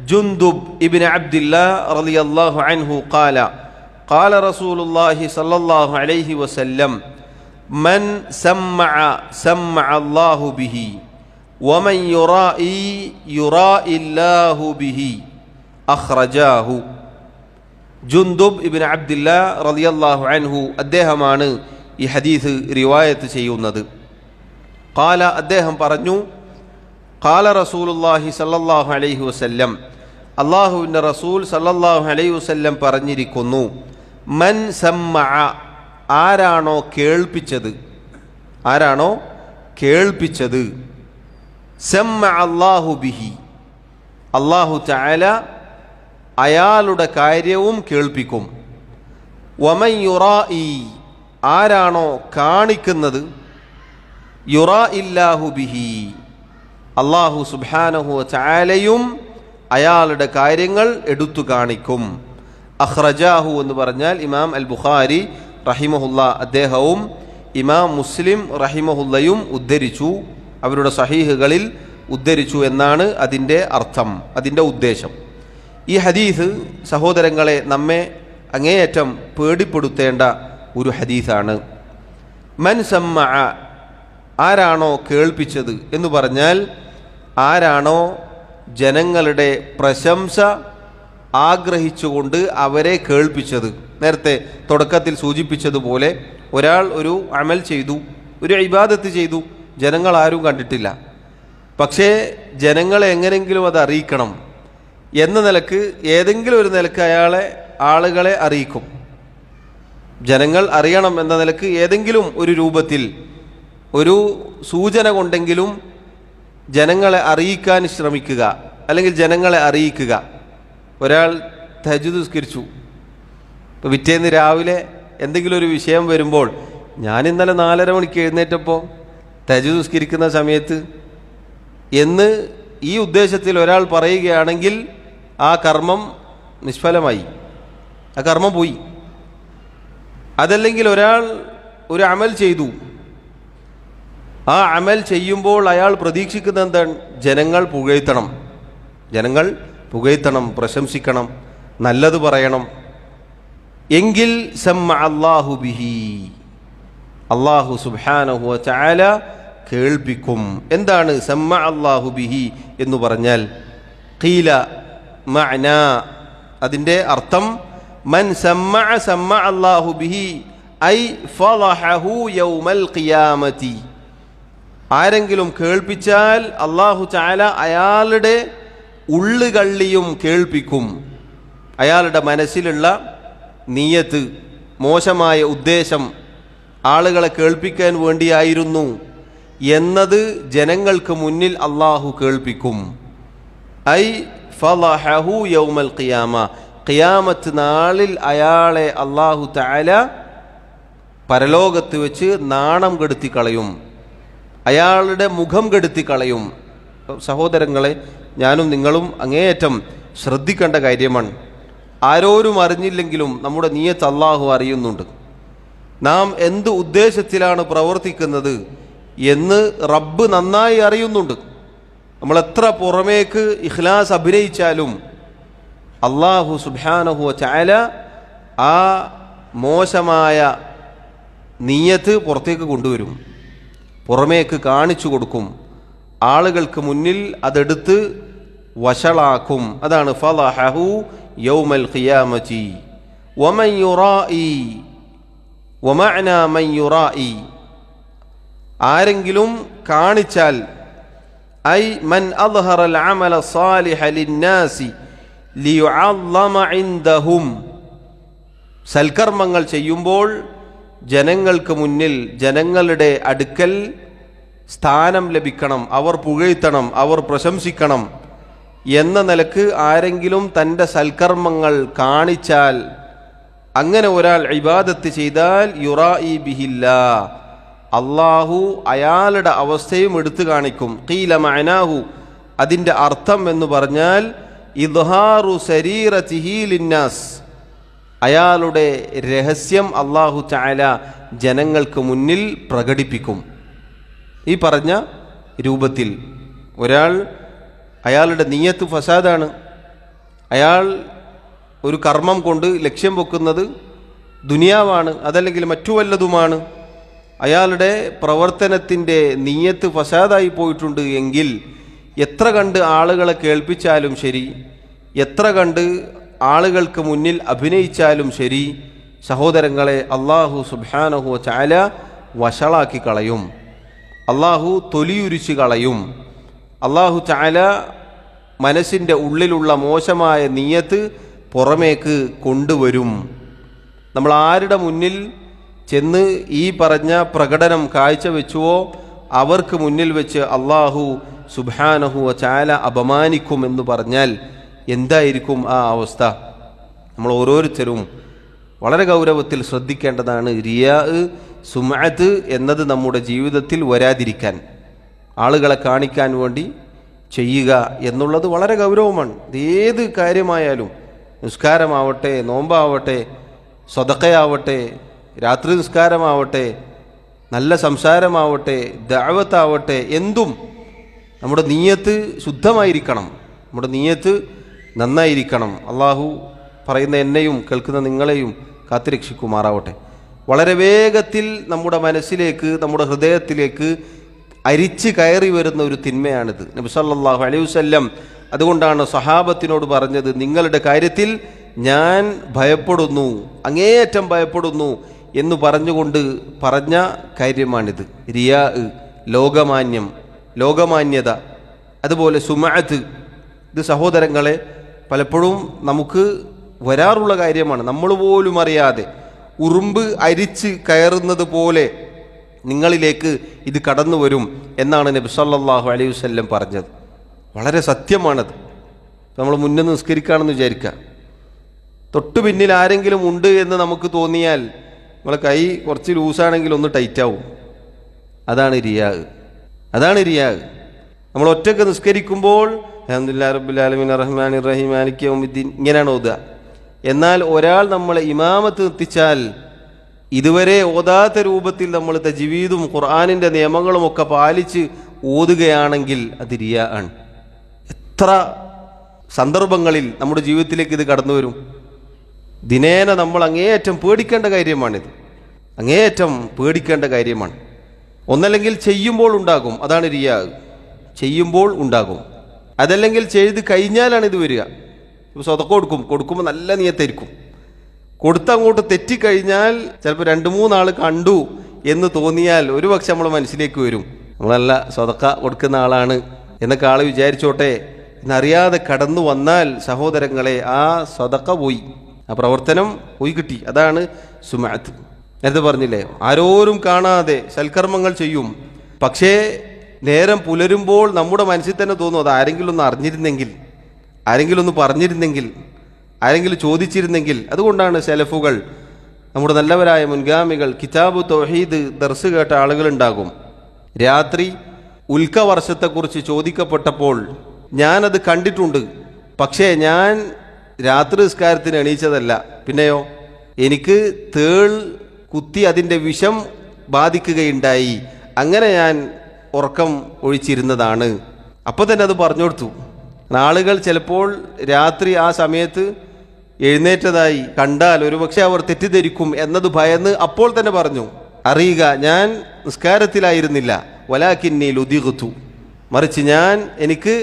ജുന്ദുബ് ഇബ്നു അബ്ദില്ലാഹ് റളിയല്ലാഹു അൻഹു ഖാല ഖാല റസൂലുള്ളാഹി സ്വല്ലല്ലാഹു അലൈഹി വസല്ലം മൻ സമ്മഅ സമ്മഅ അല്ലാഹു ബിഹി വമൻ യുറാഇ യുറാഇല്ലാഹു ബിഹി അഖ്റജാഹു. ജുന്ദുബ് ഇബ്നു അബ്ദില്ലാഹ് റളിയല്ലാഹു അൻഹു അദ്ദേഹമാണ് ഈ ഹദീസ് റിവായത്ത് ചെയ്യുന്നത്. ഖാല, അദ്ദേഹം പറഞ്ഞു, ഖാല റസൂലുള്ളാഹി സല്ലല്ലാഹു അലൈഹി വസല്ലം, അല്ലാഹുവിൻ്റെ റസൂൽ സല്ലല്ലാഹു അലൈഹി വസല്ലം പറഞ്ഞിരിക്കുന്നു, മൻ സമ്മഅ, ആരാണോ കേൾപ്പിച്ചത്, ആരാണോ കേൾപ്പിച്ചത്, സമ്മഅ അല്ലാഹു ബിഹി, അല്ലാഹു തആല അയാളുടെ കാര്യവും കേൾപ്പിക്കും. വമൻ യുറാഇ, ആരാണോ കാണിക്കുന്നത്, യുറാഇല്ലാഹു ബിഹി, അല്ലാഹു സുബ്ഹാനഹു വ തആലയും അയാളുടെ കാര്യങ്ങൾ എടുത്തു കാണിക്കും. അഖ്റജാഹു എന്ന് പറഞ്ഞാൽ ഇമാം അൽ ബുഖാരി റഹിമഹുല്ല അദ്ദേഹവും ഇമാം മുസ്ലിം റഹിമഹുല്ലയും ഉദ്ധരിച്ചു, അവരുടെ സഹീഹുകളിൽ ഉദ്ധരിച്ചു എന്നാണ് അതിൻ്റെ അർത്ഥം, അതിൻ്റെ ഉദ്ദേശം. ഈ ഹദീസ് സഹോദരങ്ങളെ നമ്മെ അങ്ങേയറ്റം പേടിപ്പെടുത്തേണ്ട ഒരു ഹദീസാണ്. മൻ സമ്മഅ, ആരാണോ കേൾപ്പിച്ചത് എന്ന് പറഞ്ഞാൽ ആരാണോ ജനങ്ങളുടെ പ്രശംസ ആഗ്രഹിച്ചുകൊണ്ട് അവരെ കേൾപ്പിച്ചത്. നേരത്തെ തുടക്കത്തിൽ സൂചിപ്പിച്ചതുപോലെ ഒരാൾ ഒരു അമൽ ചെയ്തു, ഒരു ഇബാദത്ത് ചെയ്തു, ജനങ്ങൾ ആരും കണ്ടിട്ടില്ല, പക്ഷേ ജനങ്ങളെ എങ്ങനെങ്കിലും അത് അറിയിക്കണം എന്ന നിലക്ക് ഏതെങ്കിലും ഒരു നിലക്ക് ആളുകളെ അറിയിക്കും. ജനങ്ങൾ അറിയണം എന്ന നിലക്ക് ഏതെങ്കിലും ഒരു രൂപത്തിൽ ഒരു സൂചന കൊണ്ടെങ്കിലും ജനങ്ങളെ അറിയിക്കാൻ ശ്രമിക്കുക, അല്ലെങ്കിൽ ജനങ്ങളെ അറിയിക്കുക. ഒരാൾ തഹജ്ജുദ് നിസ്കരിച്ചു, ഇപ്പോൾ പിറ്റേന്ന് രാവിലെ എന്തെങ്കിലും ഒരു വിഷയം വരുമ്പോൾ, ഞാൻ ഇന്നലെ 4:30 മണിക്ക് എഴുന്നേറ്റപ്പോൾ തഹജ്ജുദ് നിസ്കരിക്കുന്ന സമയത്ത് എന്ന് ഈ ഉദ്ദേശത്തിൽ ഒരാൾ പറയുകയാണെങ്കിൽ ആ കർമ്മം നിഷ്ഫലമായി, ആ കർമ്മം പോയി. അതല്ലെങ്കിൽ ഒരാൾ ഒരു അമൽ ചെയ്തു, ആ അമൽ ചെയ്യുമ്പോൾ അയാൾ പ്രതീക്ഷിക്കുന്നത് എന്താണ്? ജനങ്ങൾ പുകഴ്ത്തണം, പ്രശംസിക്കണം, നല്ലത് പറയണം. എങ്കിൽ സമ്മഅ അല്ലാഹു ബിഹി, അല്ലാഹു സുബ്ഹാനഹു വ തആല കേൾപ്പിക്കും. എന്താണ് സമ്മഅ അല്ലാഹു ബിഹി എന്ന് പറഞ്ഞാൽ? ഖീല മഅന, അതിൻ്റെ അർത്ഥം മൻ സമ്മഅ സമ്മഅ അല്ലാഹു ബിഹി ഐ ഫളഹഹു യൗമൽ ഖിയാമത്തി. ആരെങ്കിലും കേൾപ്പിച്ചാൽ അല്ലാഹു തആല അയാളുടെ ഉള്ളുകള്ളിയും കേൾപ്പിക്കും. അയാളുടെ മനസ്സിലുള്ള നിയ്യത്ത്, മോശമായ ഉദ്ദേശം, ആളുകളെ കേൾപ്പിക്കാൻ വേണ്ടിയായിരുന്നു എന്നത് ജനങ്ങൾക്ക് മുന്നിൽ അല്ലാഹു കേൾപ്പിക്കും. ഐ ഫളഹഹു യൗമൽ ഖിയാമ, ഖിയാമത്ത് നാളിൽ അയാളെ അല്ലാഹു തആല പരലോകത്ത് വെച്ച് നാണം കെടുത്തി കളയും, അയാളുടെ മുഖം കെടുത്തി കളയും. സഹോദരങ്ങളെ, ഞാനും നിങ്ങളും അങ്ങേയറ്റം ശ്രദ്ധിക്കേണ്ട കാര്യമാണ്. ആരോരും അറിഞ്ഞില്ലെങ്കിലും നമ്മുടെ നിയ്യത്ത് അല്ലാഹു അറിയുന്നുണ്ട്. നാം എന്ത് ഉദ്ദേശത്തിലാണ് പ്രവർത്തിക്കുന്നത് എന്ന് റബ്ബ് നന്നായി അറിയുന്നുണ്ട്. നമ്മൾ എത്ര പുറമേക്ക് ഇഖ്ലാസ് അഭിനയിച്ചാലും അല്ലാഹു സുബ്ഹാനഹു വ തആല ആ മോശമായ നിയ്യത്ത് പുറത്തേക്ക് കൊണ്ടുവരും, പുറമേക്ക് കാണിച്ചു കൊടുക്കും, ആളുകൾക്ക് മുന്നിൽ അതെടുത്ത് വഷളാക്കും. അതാണ് ഫളഹഹു യൗമൽ ഖിയാമത്തി വമൻ യുറാഇ വമഅന മൻ യുറാഇ. ആരെങ്കിലും കാണിച്ചാൽ ഐ മൻ അദ്ഹറൽ അമല സാലിഹ ലിന്നാസി ലിയുഅല്ലമ ഇൻദഹും. സൽക്കർമ്മങ്ങൾ ചെയ്യുമ്പോൾ ജനങ്ങൾക്ക് മുന്നിൽ, ജനങ്ങളുടെ അടുക്കൽ സ്ഥാനം ലഭിക്കണം, അവർ പുകഴ്ത്തണം, അവർ പ്രശംസിക്കണം എന്ന നിലക്ക് ആരെങ്കിലും തൻ്റെ സൽക്കർമ്മങ്ങൾ കാണിച്ചാൽ, അങ്ങനെ ഒരാൾ ഇബാദത്ത് ചെയ്താൽ യുറാഇ ബിഹില്ലാ, അല്ലാഹു അയാളുടെ അവസ്ഥയും എടുത്തു കാണിക്കും. ഖീല മഅനാഹു, അതിൻ്റെ അർത്ഥം എന്ന് പറഞ്ഞാൽ ഇദ്ഹാറു സരീറതിഹി ലിന്നാസ്, അയാളുടെ രഹസ്യം അല്ലാഹു തആല ജനങ്ങൾക്ക് മുന്നിൽ പ്രകടിപ്പിക്കും. ഈ പറഞ്ഞ രൂപത്തിൽ ഒരാൾ, അയാളുടെ നിയ്യത്ത് ഫസാദാണ്, അയാൾ ഒരു കർമ്മം കൊണ്ട് ലക്ഷ്യം വെക്കുന്നത് ദുനിയാവാണ്, അതല്ലെങ്കിൽ മറ്റു വല്ലതുമാണ്, അയാളുടെ പ്രവർത്തനത്തിൻ്റെ നിയ്യത്ത് ഫസാദായി പോയിട്ടുണ്ട് എങ്കിൽ എത്ര കണ്ട് ആളുകളെ കേൾപ്പിച്ചാലും ശരി, എത്ര കണ്ട് ആളുകൾക്ക് മുന്നിൽ അഭിനയിച്ചാലും ശരി, സഹോദരങ്ങളെ, അല്ലാഹു സുബ്ഹാനഹു വ തആല വഷളാക്കി കളയും, അല്ലാഹു തൊലിയുരിച്ച് കളയും. അല്ലാഹു തആല മനസ്സിൻ്റെ ഉള്ളിലുള്ള മോശമായ നിയ്യത്ത് പുറമേക്ക് കൊണ്ടുവരും. നമ്മൾ ആരുടെ മുന്നിൽ ചെന്ന് ഈ പറഞ്ഞ പ്രകടനം കാഴ്ചവെച്ചുവോ അവർക്ക് മുന്നിൽ വെച്ച് അല്ലാഹു സുബ്ഹാനഹു വ തആല അപമാനിക്കും എന്ന് പറഞ്ഞാൽ എന്തായിരിക്കും ആ അവസ്ഥ? നമ്മൾ ഓരോരുത്തരും വളരെ ഗൗരവത്തിൽ ശ്രദ്ധിക്കേണ്ടതാണ്. റിയാ, സുമഅത്ത് എന്നത് നമ്മുടെ ജീവിതത്തിൽ വരാതിരിക്കാൻ, ആളുകളെ കാണിക്കാൻ വേണ്ടി ചെയ്യുക എന്നുള്ളത് വളരെ ഗൗരവമാണ്. ഏത് കാര്യമായാലും, നിസ്കാരമാവട്ടെ, നോമ്പാവട്ടെ, സ്വതക്കയാവട്ടെ, രാത്രി നിസ്കാരമാവട്ടെ, നല്ല സംസാരമാവട്ടെ, ദഅവത്താവട്ടെ, എന്തും നമ്മുടെ നിയ്യത്ത് ശുദ്ധമായിരിക്കണം, നമ്മുടെ നിയ്യത്ത് നന്നായിരിക്കണം. അല്ലാഹു പറയുന്ന എന്നെയും കേൾക്കുന്ന നിങ്ങളെയും കാത്തുരക്ഷിക്കുമാറാവട്ടെ. വളരെ വേഗത്തിൽ നമ്മുടെ മനസ്സിലേക്ക്, നമ്മുടെ ഹൃദയത്തിലേക്ക് അരിച്ച് കയറി വരുന്ന ഒരു തിന്മയാണിത്. നബി സല്ലല്ലാഹു അലൈഹി വസല്ലം അതുകൊണ്ടാണ് സഹാബത്തിനോട് പറഞ്ഞത്, നിങ്ങളുടെ കാര്യത്തിൽ ഞാൻ ഭയപ്പെടുന്നു, അങ്ങേയറ്റം ഭയപ്പെടുന്നു എന്ന് പറഞ്ഞുകൊണ്ട് പറഞ്ഞ കാര്യമാണിത്. റിയാ, ലോകമാന്യം, ലോകമാന്യത, അതുപോലെ സുമഅത്ത്. ഇത് സഹോദരങ്ങളെ പലപ്പോഴും നമുക്ക് വരാറുള്ള കാര്യമാണ്. നമ്മൾ പോലും അറിയാതെ ഉറുമ്പ് അരിച്ച് കയറുന്നത് പോലെ നിങ്ങളിലേക്ക് ഇത് കടന്നു വരും എന്നാണ് നബി സല്ലല്ലാഹു അലൈഹി വസല്ലം പറഞ്ഞത്. വളരെ സത്യമാണത്. നമ്മൾ മുന്നിൽ നിസ്കരിക്കുകയാണെന്ന് വിചാരിക്കുക, തൊട്ടു പിന്നിൽ ആരെങ്കിലും ഉണ്ട് എന്ന് നമുക്ക് തോന്നിയാൽ നമ്മളെ കൈ കുറച്ച് ലൂസാണെങ്കിൽ ഒന്ന് ടൈറ്റാവും. അതാണ് റിയാ, അതാണ് റിയാ. നമ്മൾ ഒറ്റയ്ക്ക് നിസ്കരിക്കുമ്പോൾ അൽഹംദുലില്ലാഹി റബ്ബിൽ ആലമീൻ അർറഹ്മാനിർ റഹീം മാലികി യൗമിദ്ദീൻ ഇങ്ങനെയാണ് ഓതുക. എന്നാൽ ഒരാൾ നമ്മളെ ഇമാമത്ത് എത്തിച്ചാൽ ഇതുവരെ ഓതാത്ത രൂപത്തിൽ നമ്മൾ തജ്വീദും ഖുർആനിൻ്റെ നിയമങ്ങളും ഒക്കെ പാലിച്ച് ഓതുകയാണെങ്കിൽ അത് റിയാ ആണ്. എത്ര സന്ദർഭങ്ങളിൽ നമ്മുടെ ജീവിതത്തിലേക്ക് ഇത് കടന്നു വരും. ദിനേന നമ്മൾ അങ്ങേയറ്റം പേടിക്കേണ്ട കാര്യമാണിത്. അങ്ങേയറ്റം പേടിക്കേണ്ട കാര്യമാണ്. ഒന്നല്ലെങ്കിൽ ചെയ്യുമ്പോൾ ഉണ്ടാകും, അതാണ് റിയാ. ചെയ്യുമ്പോൾ ഉണ്ടാകും. അതല്ലെങ്കിൽ ചെയ്ത് കഴിഞ്ഞാലാണ് ഇത് വരിക. ഇപ്പോൾ സ്വതക്ക കൊടുക്കുമ്പോൾ നല്ല നിയത്തായിരിക്കും. കൊടുത്തങ്ങോട്ട് തെറ്റിക്കഴിഞ്ഞാൽ ചിലപ്പോൾ 2-3 ആൾ കണ്ടു എന്ന് തോന്നിയാൽ ഒരുപക്ഷെ നമ്മളെ മനസ്സിലേക്ക് വരും, നമ്മളല്ല സ്വതക്ക കൊടുക്കുന്ന ആളാണ് എന്നൊക്കെ ആൾ വിചാരിച്ചോട്ടെ എന്നറിയാതെ കടന്നു വന്നാൽ സഹോദരങ്ങളെ ആ സ്വതക്ക പോയി, ആ പ്രവർത്തനം പോയി കിട്ടി. അതാണ് സുമഅത്ത്. നേരത്തെ പറഞ്ഞില്ലേ, ആരോരും കാണാതെ സൽക്കർമ്മങ്ങൾ ചെയ്യും. പക്ഷേ നേരം പുലരുമ്പോൾ നമ്മുടെ മനസ്സിൽ തന്നെ തോന്നും, അത് ആരെങ്കിലും ഒന്ന് അറിഞ്ഞിരുന്നെങ്കിൽ, ആരെങ്കിലും ഒന്ന് പറഞ്ഞിരുന്നെങ്കിൽ, ആരെങ്കിലും ചോദിച്ചിരുന്നെങ്കിൽ. അതുകൊണ്ടാണ് സലഫുകൾ, നമ്മുടെ നല്ലവരായ മുൻഗാമികൾ, കിതാബ് തൗഹീദ് ദർസ് കേട്ട ആളുകളുണ്ടാകും. രാത്രി ഉൽക്കവർഷത്തെക്കുറിച്ച് ചോദിക്കപ്പെട്ടപ്പോൾ ഞാനത് കണ്ടിട്ടുണ്ട്, പക്ഷേ ഞാൻ രാത്രി നിസ്കാരത്തിന് എണീച്ചതല്ല, പിന്നെയോ എനിക്ക് തേൾ കുത്തി അതിൻ്റെ വിഷം ബാധിക്കുകയുണ്ടായി, അങ്ങനെ ഞാൻ ഉറക്കം ഒഴിച്ചിരുന്നതാണ്. അപ്പോൾ തന്നെ അത് പറഞ്ഞു കൊടുത്തു. ആളുകൾ ചിലപ്പോൾ രാത്രി ആ സമയത്ത് എഴുന്നേറ്റതായി കണ്ടാൽ ഒരുപക്ഷെ അവർ തെറ്റിദ്ധരിക്കും എന്നത് ഭയന്ന് അപ്പോൾ തന്നെ പറഞ്ഞു, അറിയുക ഞാൻ നിസ്കാരത്തിലായിരുന്നില്ല, വലാകിന്നി ലുദിഗ്തു, മറിച്ച് എനിക്ക്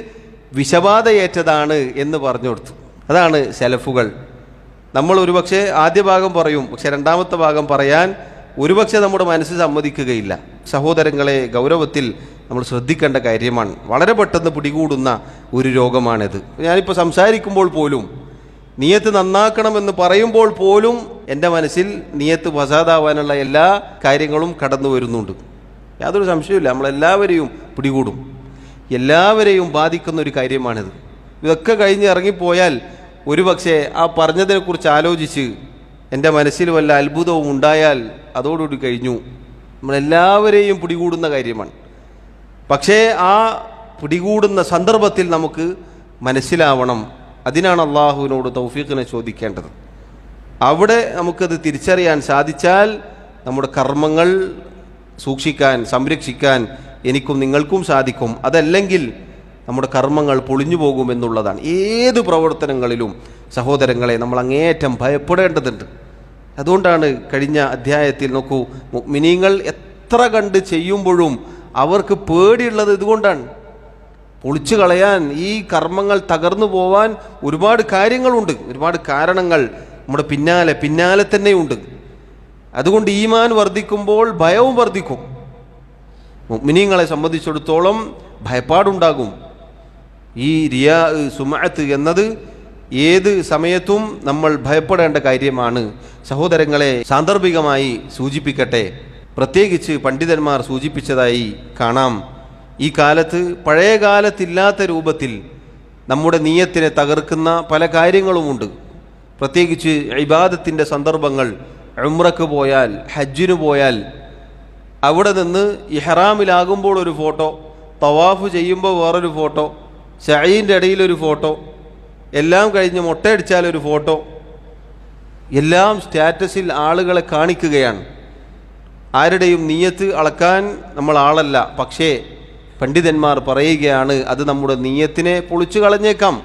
വിഷബാധയേറ്റതാണ് എന്ന് പറഞ്ഞു കൊടുത്തു. അതാണ് സലഫുകൾ. നമ്മൾ ഒരുപക്ഷെ ആദ്യ ഭാഗം പറയും, പക്ഷെ രണ്ടാമത്തെ ഭാഗം പറയാൻ ഒരുപക്ഷെ നമ്മുടെ മനസ്സ് സമ്മതിക്കുകയില്ല. സഹോദരങ്ങളെ, ഗൗരവത്തിൽ നമ്മൾ ശ്രദ്ധിക്കേണ്ട കാര്യമാണ്. വളരെ പെട്ടെന്ന് പിടികൂടുന്ന ഒരു രോഗമാണിത്. ഞാനിപ്പോൾ സംസാരിക്കുമ്പോൾ പോലും, നിയത്ത് നന്നാക്കണമെന്ന് പറയുമ്പോൾ പോലും എൻ്റെ മനസ്സിൽ നിയത്ത് ഫസാദാവാനുള്ള എല്ലാ കാര്യങ്ങളും കടന്നു വരുന്നുണ്ട്. യാതൊരു സംശയമില്ല, നമ്മളെല്ലാവരെയും പിടികൂടും, എല്ലാവരെയും ബാധിക്കുന്ന ഒരു കാര്യമാണിത്. ഇതൊക്കെ കഴിഞ്ഞ് ഇറങ്ങിപ്പോയാൽ ഒരുപക്ഷെ ആ പറഞ്ഞതിനെക്കുറിച്ച് ആലോചിച്ച് എൻ്റെ മനസ്സിൽ വല്ല അത്ഭുതവും ഉണ്ടായാൽ അതോടുകൂടി കഴിഞ്ഞു. നമ്മളെല്ലാവരെയും പിടികൂടുന്ന കാര്യമാണ്. പക്ഷേ ആ പിടികൂടുന്ന സന്ദർഭത്തിൽ നമുക്ക് മനസ്സിലാവണം. അതിനാണ് അള്ളാഹുവിനോട് തൗഫീഖിനെ ചോദിക്കേണ്ടത്. അവിടെ നമുക്കത് തിരിച്ചറിയാൻ സാധിച്ചാൽ നമ്മുടെ കർമ്മങ്ങൾ സൂക്ഷിക്കാൻ, സംരക്ഷിക്കാൻ എനിക്കും നിങ്ങൾക്കും സാധിക്കും. അതല്ലെങ്കിൽ നമ്മുടെ കർമ്മങ്ങൾ പൊളിഞ്ഞു പോകുമെന്നുള്ളതാണ്. ഏത് പ്രവർത്തനങ്ങളിലും സഹോദരങ്ങളെ നമ്മൾ അങ്ങേയറ്റം ഭയപ്പെടേണ്ടതുണ്ട്. അതുകൊണ്ടാണ് കഴിഞ്ഞ അധ്യായത്തിൽ നോക്കൂ, മുഅ്മിനീങ്ങൾ എത്ര കണ്ട് ചെയ്യുമ്പോഴും അവർക്ക് പേടിയുള്ളത് ഇതുകൊണ്ടാണ്. പൊളിച്ചു കളയാൻ, ഈ കർമ്മങ്ങൾ തകർന്നു പോവാൻ ഒരുപാട് കാര്യങ്ങളുണ്ട്, ഒരുപാട് കാരണങ്ങൾ നമ്മുടെ പിന്നാലെ തന്നെയുണ്ട്. അതുകൊണ്ട് ഈമാൻ വർദ്ധിക്കുമ്പോൾ ഭയവും വർദ്ധിക്കും. മുഅ്മിനീങ്ങളെ സംബന്ധിച്ചിടത്തോളം ഭയപ്പാടുണ്ടാകും. ഈ റിയാ, സുമഅത്ത് എന്നത് ഏത് സമയത്തും നമ്മൾ ഭയപ്പെടേണ്ട കാര്യമാണ്. സഹോദരങ്ങളെ, സാന്ദർഭികമായി സൂചിപ്പിക്കട്ടെ, പ്രത്യേകിച്ച് പണ്ഡിതന്മാർ സൂചിപ്പിച്ചതായി കാണാം, ഈ കാലത്ത് പഴയ കാലത്തില്ലാത്ത രൂപത്തിൽ നമ്മുടെ നിയ്യത്തിനെ തകർക്കുന്ന പല കാര്യങ്ങളുമുണ്ട്. പ്രത്യേകിച്ച് ഇബാദത്തിൻ്റെ സന്ദർഭങ്ങൾ, ഉംറക്ക് പോയാൽ, ഹജ്ജിന് പോയാൽ അവിടെ നിന്ന് ഇഹ്റാമിലാകുമ്പോൾ ഒരു ഫോട്ടോ, തവാഫ് ചെയ്യുമ്പോൾ വേറൊരു ഫോട്ടോ, സഈൻ്റെ ഇടയിലൊരു ഫോട്ടോ, എല്ലാം കഴിഞ്ഞ് മൊട്ടയടിച്ചാലൊരു ഫോട്ടോ, എല്ലാം സ്റ്റാറ്റസിൽ ആളുകളെ കാണിക്കുകയാണ്. ആരുടെയും നിയ്യത്ത് അളക്കാൻ നമ്മൾ ആളല്ല. പക്ഷേ പണ്ഡിതന്മാർ പറയുകയാണ്, അത് നമ്മുടെ നിയ്യത്തിനെ പൊളിച്ചു കളഞ്ഞേക്കാം,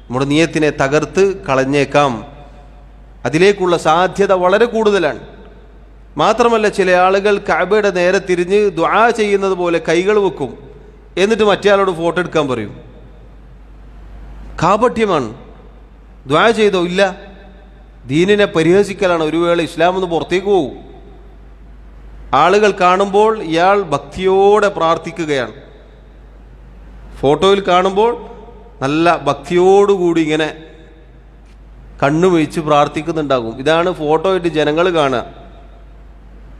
നമ്മുടെ നിയ്യത്തിനെ തകർത്ത് കളഞ്ഞേക്കാം. അതിലേക്കുള്ള സാധ്യത വളരെ കൂടുതലാണ്. മാത്രമല്ല, ചില ആളുകൾ കഅബയുടെ നേരെ തിരിഞ്ഞ് ദുആ ചെയ്യുന്നത് പോലെ കൈകൾ വെക്കും, എന്നിട്ട് മറ്റേ ആളോട് ഫോട്ടോ എടുക്കാൻ പറയും. കാപട്യമാണ്. ദുആ ചെയ്തോ? ഇല്ല. ദീനിനെ പരിഹസിക്കലാണ്. ഒരു വേള ഇസ്ലാം ഒന്ന് പുറത്തേക്ക് പോകും. ആളുകൾ കാണുമ്പോൾ ഇയാൾ ഭക്തിയോടെ പ്രാർത്ഥിക്കുകയാണ്. ഫോട്ടോയിൽ കാണുമ്പോൾ നല്ല ഭക്തിയോടുകൂടി ഇങ്ങനെ കണ്ണുവെച്ച് പ്രാർത്ഥിക്കുന്നുണ്ടാകും. ഇതാണ് ഫോട്ടോയിട്ട് ജനങ്ങൾ കാണുക.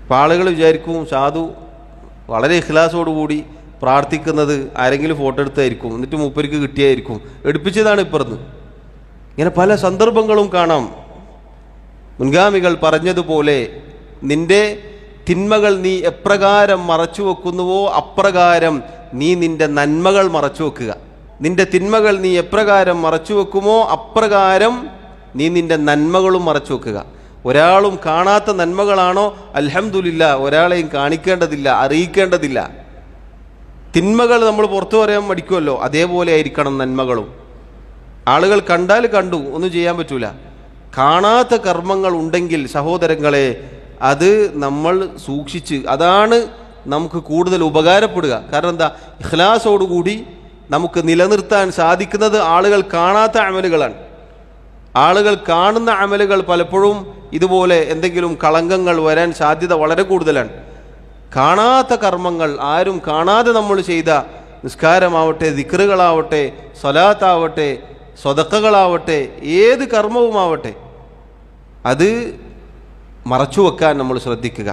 അപ്പോൾ ആളുകൾ വിചാരിക്കും സാധു വളരെ ഇഖ്ലാസോടുകൂടി പ്രാർത്ഥിക്കുന്നത് ആരെങ്കിലും ഫോട്ടോ എടുത്തായിരിക്കും, എന്നിട്ട് മൂപ്പർക്ക് കിട്ടിയായിരിക്കും, എടുപ്പിച്ചതാണ് ഇപ്പുറത്ത്. ഇങ്ങനെ പല സന്ദർഭങ്ങളും കാണാം. മുൻഗാമികൾ പറഞ്ഞതുപോലെ നിന്റെ തിന്മകൾ നീ എപ്രകാരം മറച്ചു വെക്കുന്നുവോ അപ്രകാരം നീ നിന്റെ നന്മകൾ മറച്ചു വെക്കുക. നിന്റെ തിന്മകൾ നീ എപ്രകാരം മറച്ചു വെക്കുമോ അപ്രകാരം നീ നിന്റെ നന്മകളും മറച്ചു വെക്കുക. ഒരാളും കാണാത്ത നന്മകളാണോ? അൽഹംദുലില്ലാ, ഒരാളെയും കാണിക്കേണ്ടതില്ല, അറിയിക്കേണ്ടതില്ല. തിന്മകൾ നമ്മൾ പുറത്തു പറയാൻ മടിക്കുമല്ലോ, അതേപോലെ ആയിരിക്കണം നന്മകളും. ആളുകൾ കണ്ടാൽ കണ്ടു, ഒന്നും ചെയ്യാൻ പറ്റൂല. കാണാത്ത കർമ്മങ്ങൾ ഉണ്ടെങ്കിൽ സഹോദരങ്ങളെ, അത് നമ്മൾ സൂക്ഷിച്ച്, അതാണ് നമുക്ക് കൂടുതൽ ഉപകാരപ്പെടുക. കാരണം എന്താ, ഇഖ്ലാസോടുകൂടി നമുക്ക് നിലനിർത്താൻ സാധിക്കുന്നത് ആളുകൾ കാണാത്ത അമലുകളാണ്. ആളുകൾ കാണുന്ന അമലുകൾ പലപ്പോഴും ഇതുപോലെ എന്തെങ്കിലും കളങ്കങ്ങൾ വരാൻ സാധ്യത വളരെ കൂടുതലാണ്. കാണാത്ത കർമ്മങ്ങൾ, ആരും കാണാതെ നമ്മൾ ചെയ്ത നിസ്കാരമാവട്ടെ, ദിക്റുകളാവട്ടെ, സ്വലാത്താവട്ടെ, സ്വതക്കകളാവട്ടെ, ഏത് കർമ്മവുമാവട്ടെ, അത് മറച്ചു വെക്കാൻ നമ്മൾ ശ്രദ്ധിക്കുക.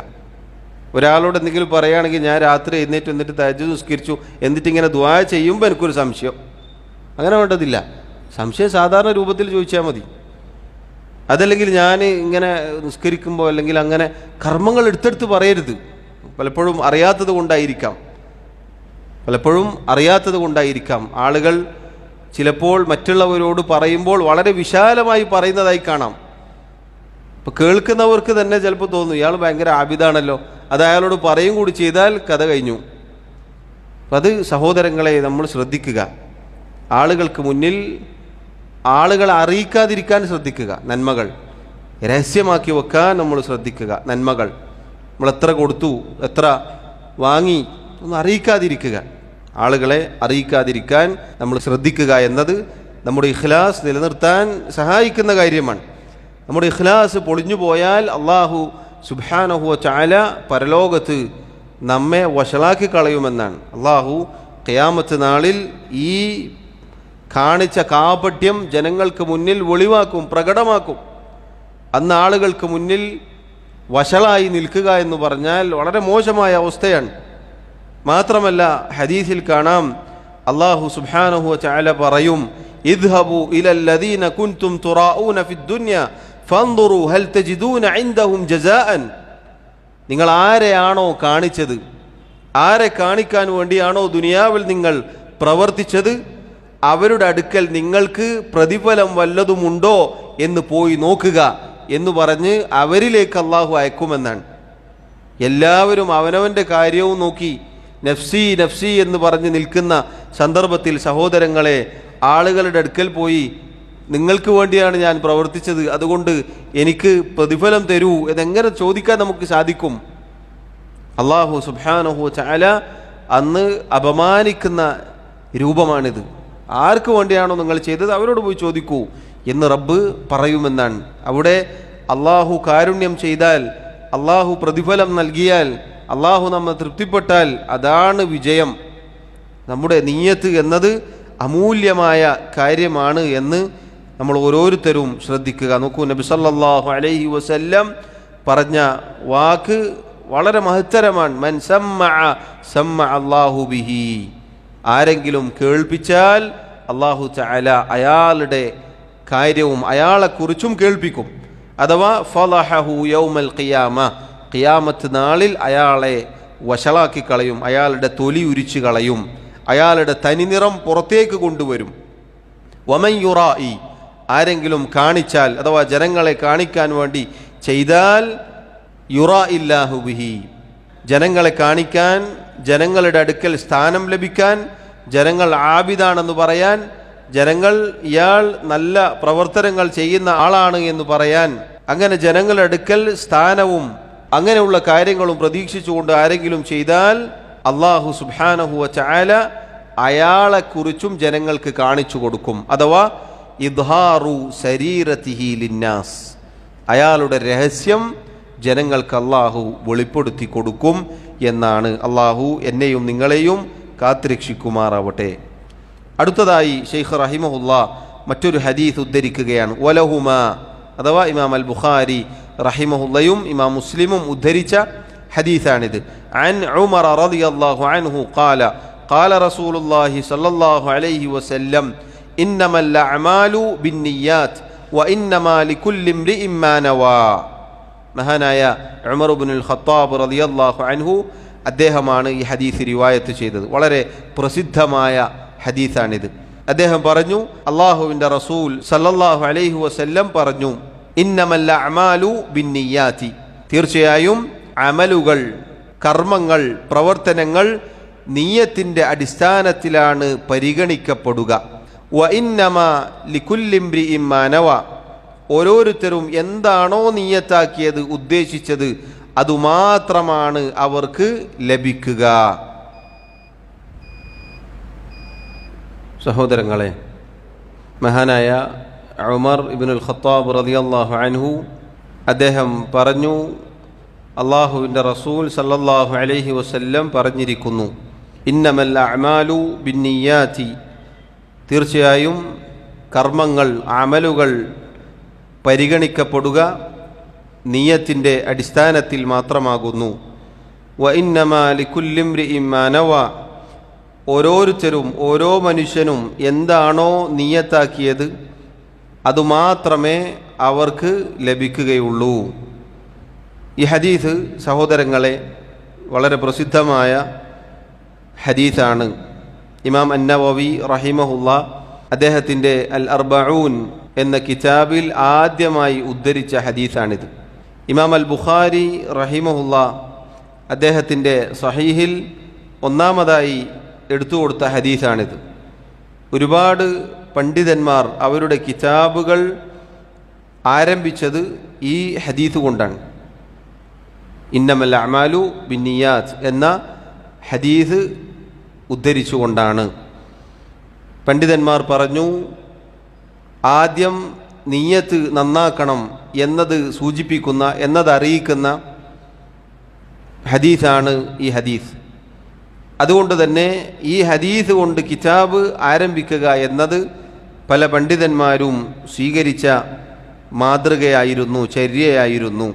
ഒരാളോട് എന്തെങ്കിലും പറയുകയാണെങ്കിൽ, ഞാൻ രാത്രി എഴുന്നേറ്റ് വന്നിട്ട് തഹജ്ജുദ് നിസ്കരിച്ചു എന്നിട്ടിങ്ങനെ ദുആ ചെയ്യുമ്പോൾ എനിക്കൊരു സംശയം, അങ്ങനെ വേണ്ടതില്ല. സംശയം സാധാരണ രൂപത്തിൽ ചോദിച്ചാൽ മതി. അതല്ലെങ്കിൽ ഞാൻ ഇങ്ങനെ നിസ്കരിക്കുമ്പോൾ അല്ലെങ്കിൽ അങ്ങനെ കർമ്മങ്ങൾ എടുത്തെടുത്ത് പറയരുത്. പലപ്പോഴും അറിയാത്തത് കൊണ്ടായിരിക്കാം ആളുകൾ ചിലപ്പോൾ മറ്റുള്ളവരോട് പറയുമ്പോൾ വളരെ വിശാലമായി പറയുന്നതായി കാണാം. അപ്പോൾ കേൾക്കുന്നവർക്ക് തന്നെ ചിലപ്പോൾ തോന്നും, ഇയാൾ ഭയങ്കര ആബിദാണല്ലോ, അത് അയാളോട് പറയും കൂടി ചെയ്താൽ കഥ കഴിഞ്ഞു. അപ്പം അത് സഹോദരങ്ങളെ നമ്മൾ ശ്രദ്ധിക്കുക. ആളുകൾക്ക് മുന്നിൽ ആളുകളെ അറിയിക്കാതിരിക്കാൻ ശ്രദ്ധിക്കുക. നന്മകൾ രഹസ്യമാക്കി വെക്കാൻ നമ്മൾ ശ്രദ്ധിക്കുക. നന്മകൾ നമ്മൾ എത്ര കൊടുത്തു, എത്ര വാങ്ങി, ഒന്നും അറിയിക്കാതിരിക്കുക. ആളുകളെ അറിയിക്കാതിരിക്കാൻ നമ്മൾ ശ്രദ്ധിക്കുക എന്നത് നമ്മുടെ ഇഖ്ലാസ് നിലനിർത്താൻ സഹായിക്കുന്ന കാര്യമാണ്. നമ്മുടെ ഇഖ്ലാസ് പൊളിഞ്ഞു പോയാൽ അല്ലാഹു സുബ്ഹാനഹു വ തആല പരലോകത്ത് നമ്മെ വഷളാക്കി കളയുമെന്നാണ്. അല്ലാഹു ഖിയാമത്ത് നാളിൽ ഈ കാണിച്ച കാപട്യം ജനങ്ങൾക്ക് മുന്നിൽ വെളിവാക്കും, പ്രകടമാക്കും. അന്ന് ആളുകൾക്ക് മുന്നിൽ വഷളായി നിൽക്കുക എന്ന് പറഞ്ഞാൽ വളരെ മോശമായ അവസ്ഥയാണ്. മാത്രമല്ല ഹദീസിൽ കാണാം, അല്ലാഹു സുബ്ഹാനഹു വ തആല പറയും, ഇദ്ഹബു ഇലല്ലദീന കുൻതും തുറാഊന ഫിദ്ദുനിയ ഫൻദുറു ഹൽ തജിദൂന ഇൻദഹും ജസാഅൻ. നിങ്ങൾ ആരെയാണോ കാണിച്ചത്, ആരെ കാണിക്കാൻ വേണ്ടിയാണോ ദുനിയാവിൽ നിങ്ങൾ പ്രവർത്തിച്ചത്, അവരുടെ അടുക്കൽ നിങ്ങൾക്ക് പ്രതിഫലം വല്ലതുമുണ്ടോ എന്ന് പോയി നോക്കുക എന്ന് പറഞ്ഞ് അവരിലേക്ക് അള്ളാഹു അയക്കുമെന്നാണ്. എല്ലാവരും അവനവൻ്റെ കാര്യവും നോക്കി നഫ്സി നഫ്സി എന്ന് പറഞ്ഞ് നിൽക്കുന്ന സന്ദർഭത്തിൽ സഹോദരങ്ങളെ, ആളുകളുടെ അടുക്കൽ പോയി നിങ്ങൾക്ക് വേണ്ടിയാണ് ഞാൻ പ്രവർത്തിച്ചത്, അതുകൊണ്ട് എനിക്ക് പ്രതിഫലം തരൂ എന്നെങ്ങനെ ചോദിക്കാൻ നമുക്ക് സാധിക്കും? അല്ലാഹു സുബ്ഹാനഹു വ തആല അന്ന് അപമാനിക്കുന്ന രൂപമാണിത്. ആർക്ക് വേണ്ടിയാണോ നിങ്ങൾ ചെയ്തത് അവരോട് പോയി ചോദിക്കൂ എന്ന് റബ്ബ് പറയുമെന്നാണ്. അവിടെ അള്ളാഹു കാരുണ്യം ചെയ്താൽ, അള്ളാഹു പ്രതിഫലം നൽകിയാൽ, അള്ളാഹു നമ്മെ തൃപ്തിപ്പെട്ടാൽ അതാണ് വിജയം. നമ്മുടെ നിയ്യത്ത് എന്നത് അമൂല്യമായ കാര്യമാണ് എന്ന് നമ്മൾ ഓരോരുത്തരും ശ്രദ്ധിക്കുക. നോക്കൂ, നബി സല്ലല്ലാഹു അലൈഹി വസല്ലം പറഞ്ഞ വാക്ക് വളരെ മഹത്തരമാണ്. മൻ സമ്മഅ സമ്മഅ അല്ലാഹു ബിഹി. ആരെങ്കിലും കേൾപ്പിച്ചാൽ അല്ലാഹു തആല അയാളുടെ കാര്യവും അയാളെക്കുറിച്ചും കേൾപ്പിക്കും. അഥവാ ഫളഹഹു യൗമൽ ഖിയാമ, ഖിയാമത്ത് നാളിൽ അയാളെ വഷളാക്കി കളയും, അയാളുടെ തൊലി ഉരിച്ചു കളയും, അയാളുടെ തനിനിറം പുറത്തേക്ക് കൊണ്ടുവരും. വമൻ യുറായി, ആരെങ്കിലും കാണിച്ചാൽ അഥവാ ജനങ്ങളെ കാണിക്കാൻ വേണ്ടി ചെയ്താൽ, യുറാഇല്ലാഹു ബിഹി, ജനങ്ങളെ കാണിക്കാൻ, ജനങ്ങളുടെ അടുക്കൽ സ്ഥാനം ലഭിക്കാൻ, ജനങ്ങൾ ആബിദാണെന്ന് പറയാൻ, ജനങ്ങൾ ഇയാൾ നല്ല പ്രവർത്തനങ്ങൾ ചെയ്യുന്ന ആളാണ് എന്ന് പറയാൻ, അങ്ങനെ ജനങ്ങളുടെ അടുക്കൽ സ്ഥാനവും അങ്ങനെയുള്ള കാര്യങ്ങളും പ്രതീക്ഷിച്ചുകൊണ്ട് ആരെങ്കിലും ചെയ്താൽ അല്ലാഹു സുബ്ഹാനഹു വ തആല അയാളെക്കുറിച്ചും ജനങ്ങൾക്ക് കാണിച്ചു കൊടുക്കും. അഥവാ ഇദ്ഹാറു സരീറതിഹി ലിന്നാസ്, അയാളുടെ രഹസ്യം ജനങ്ങൾക്ക് അല്ലാഹു വെളിപ്പെടുത്തി കൊടുക്കും എന്നാണ്. അല്ലാഹു എന്നെയും നിങ്ങളെയും കാത്തുരക്ഷിക്കുമാറാവട്ടെ. അടുത്തതായി ഷെയ്ഖ് റഹിമഹുല്ലാ മറ്റൊരു ഹദീസ് ഉദ്ധരിക്കുകയാണ്. വലഹുമ, അഥവാ ഇമാം അൽ ബുഖാരി റഹിമഹുല്ലയും ഇമാം മുസ്ലിമും ഉദ്ധരിച്ച ഹദീസാണിത്. അൻ ഉമർ റളിയല്ലാഹു അൻഹു ഖാല ഖാല റസൂലുള്ളാഹി സ്വല്ലല്ലാഹു അലൈഹി വസല്ലം ഇന്നമൽ അഅമാലു ബിന്നിയാത്ത് വ ഇന്നമാ ലികുല്ലി ഇംറിഇൻ മാ നവാ. മഹാനായ ഉമർ ഇബ്നുൽ ഖത്താബ് റളിയല്ലാഹു അൻഹു അദ്ദേഹമാണ് ഈ ഹദീസ് റിവായത്ത് ചെയ്തത്. വളരെ പ്രസിദ്ധമായ ഹദീസാണിത്. അദ്ദേഹം പറഞ്ഞു, അല്ലാഹുവിൻ്റെ റസൂൽ സല്ലല്ലാഹു അലൈഹി വസല്ലം പറഞ്ഞു, ഇന്നമൽ അഅമാലു ബിന്നിയാത്തി, തീർച്ചയായും അമലുകൾ, കർമ്മങ്ങൾ, പ്രവർത്തനങ്ങൾ നിയ്യത്തിൻ്റെ അടിസ്ഥാനത്തിലാണ് പരിഗണിക്കപ്പെടുക. വ ഇന്നമാ ലികുല്ലി ഇംറിഇൻ മാ നവ, ഓരോരുത്തരും എന്താണോ നിയ്യത്താക്കിയത്, ഉദ്ദേശിച്ചത്, അതുമാത്രമാണ് അവർക്ക് ലഭിക്കുക. സഹോദരങ്ങളെ, മഹാനായ ഉമർ ഇബ്നുൽ ഖത്താബ് റളിയല്ലാഹു അൻഹു അദ്ദേഹം പറഞ്ഞു, അള്ളാഹുവിൻ്റെ റസൂൽ സല്ലല്ലാഹു അലൈഹി വസല്ലം പറഞ്ഞിരിക്കുന്നു, ഇന്നമൽ അഅ്മാലു ബിന്നിയാതി, തീർച്ചയായും കർമ്മങ്ങൾ, അമലുകൾ പരിഗണിക്കപ്പെടുക നിയ്യത്തിൻ്റെ അടിസ്ഥാനത്തിൽ മാത്രമാകുന്നു. വ ഇന്നമാ ലികുല്ലി ഇംറിഇൻ മാ നവ, ഓരോരുത്തരും ഓരോ മനുഷ്യനും എന്താണോ നിയ്യത്താക്കിയത് അതുമാത്രമേ അവർക്ക് ലഭിക്കുകയുള്ളൂ. ഈ ഹദീസ് സഹോദരങ്ങളെ വളരെ പ്രസിദ്ധമായ ഹദീസാണ്. ഇമാം അന്നവവി റഹിമഹുല്ലാ അദ്ദേഹത്തിൻ്റെ അൽ അർബഊൻ എന്ന കിതാബിൽ ആദ്യമായി ഉദ്ധരിച്ച ഹദീസാണിത്. ഇമാം അൽ ബുഖാരി റഹിമഹുല്ലാ അദ്ദേഹത്തിൻ്റെ സഹീഹിൽ ഒന്നാമതായി എടുത്തു കൊടുത്ത ഹദീസാണിത്. ഒരുപാട് പണ്ഡിതന്മാർ അവരുടെ കിതാബുകൾ ആരംഭിച്ചത് ഈ ഹദീസ് കൊണ്ടാണ്. ഇന്നമൽ അഅ്മാലു ബിന്നിയാത്ത് എന്ന ഹദീസ് ഉദ്ധരിച്ചുകൊണ്ടാണ്. പണ്ഡിതന്മാർ പറഞ്ഞു, ആദ്യം നിയ്യത്ത് നന്നാക്കണം എന്നത് സൂചിപ്പിക്കുന്ന, എന്നതറിയിക്കുന്ന ഹദീസാണ് ഈ ഹദീസ്. അതുകൊണ്ട് തന്നെ ഈ ഹദീസ് കൊണ്ട് കിതാബ് ആരംഭിക്കുക എന്നത് പല പണ്ഡിതന്മാരും സ്വീകരിച്ച മാതൃകയായിരുന്നു, ചര്യയായിരുന്നു.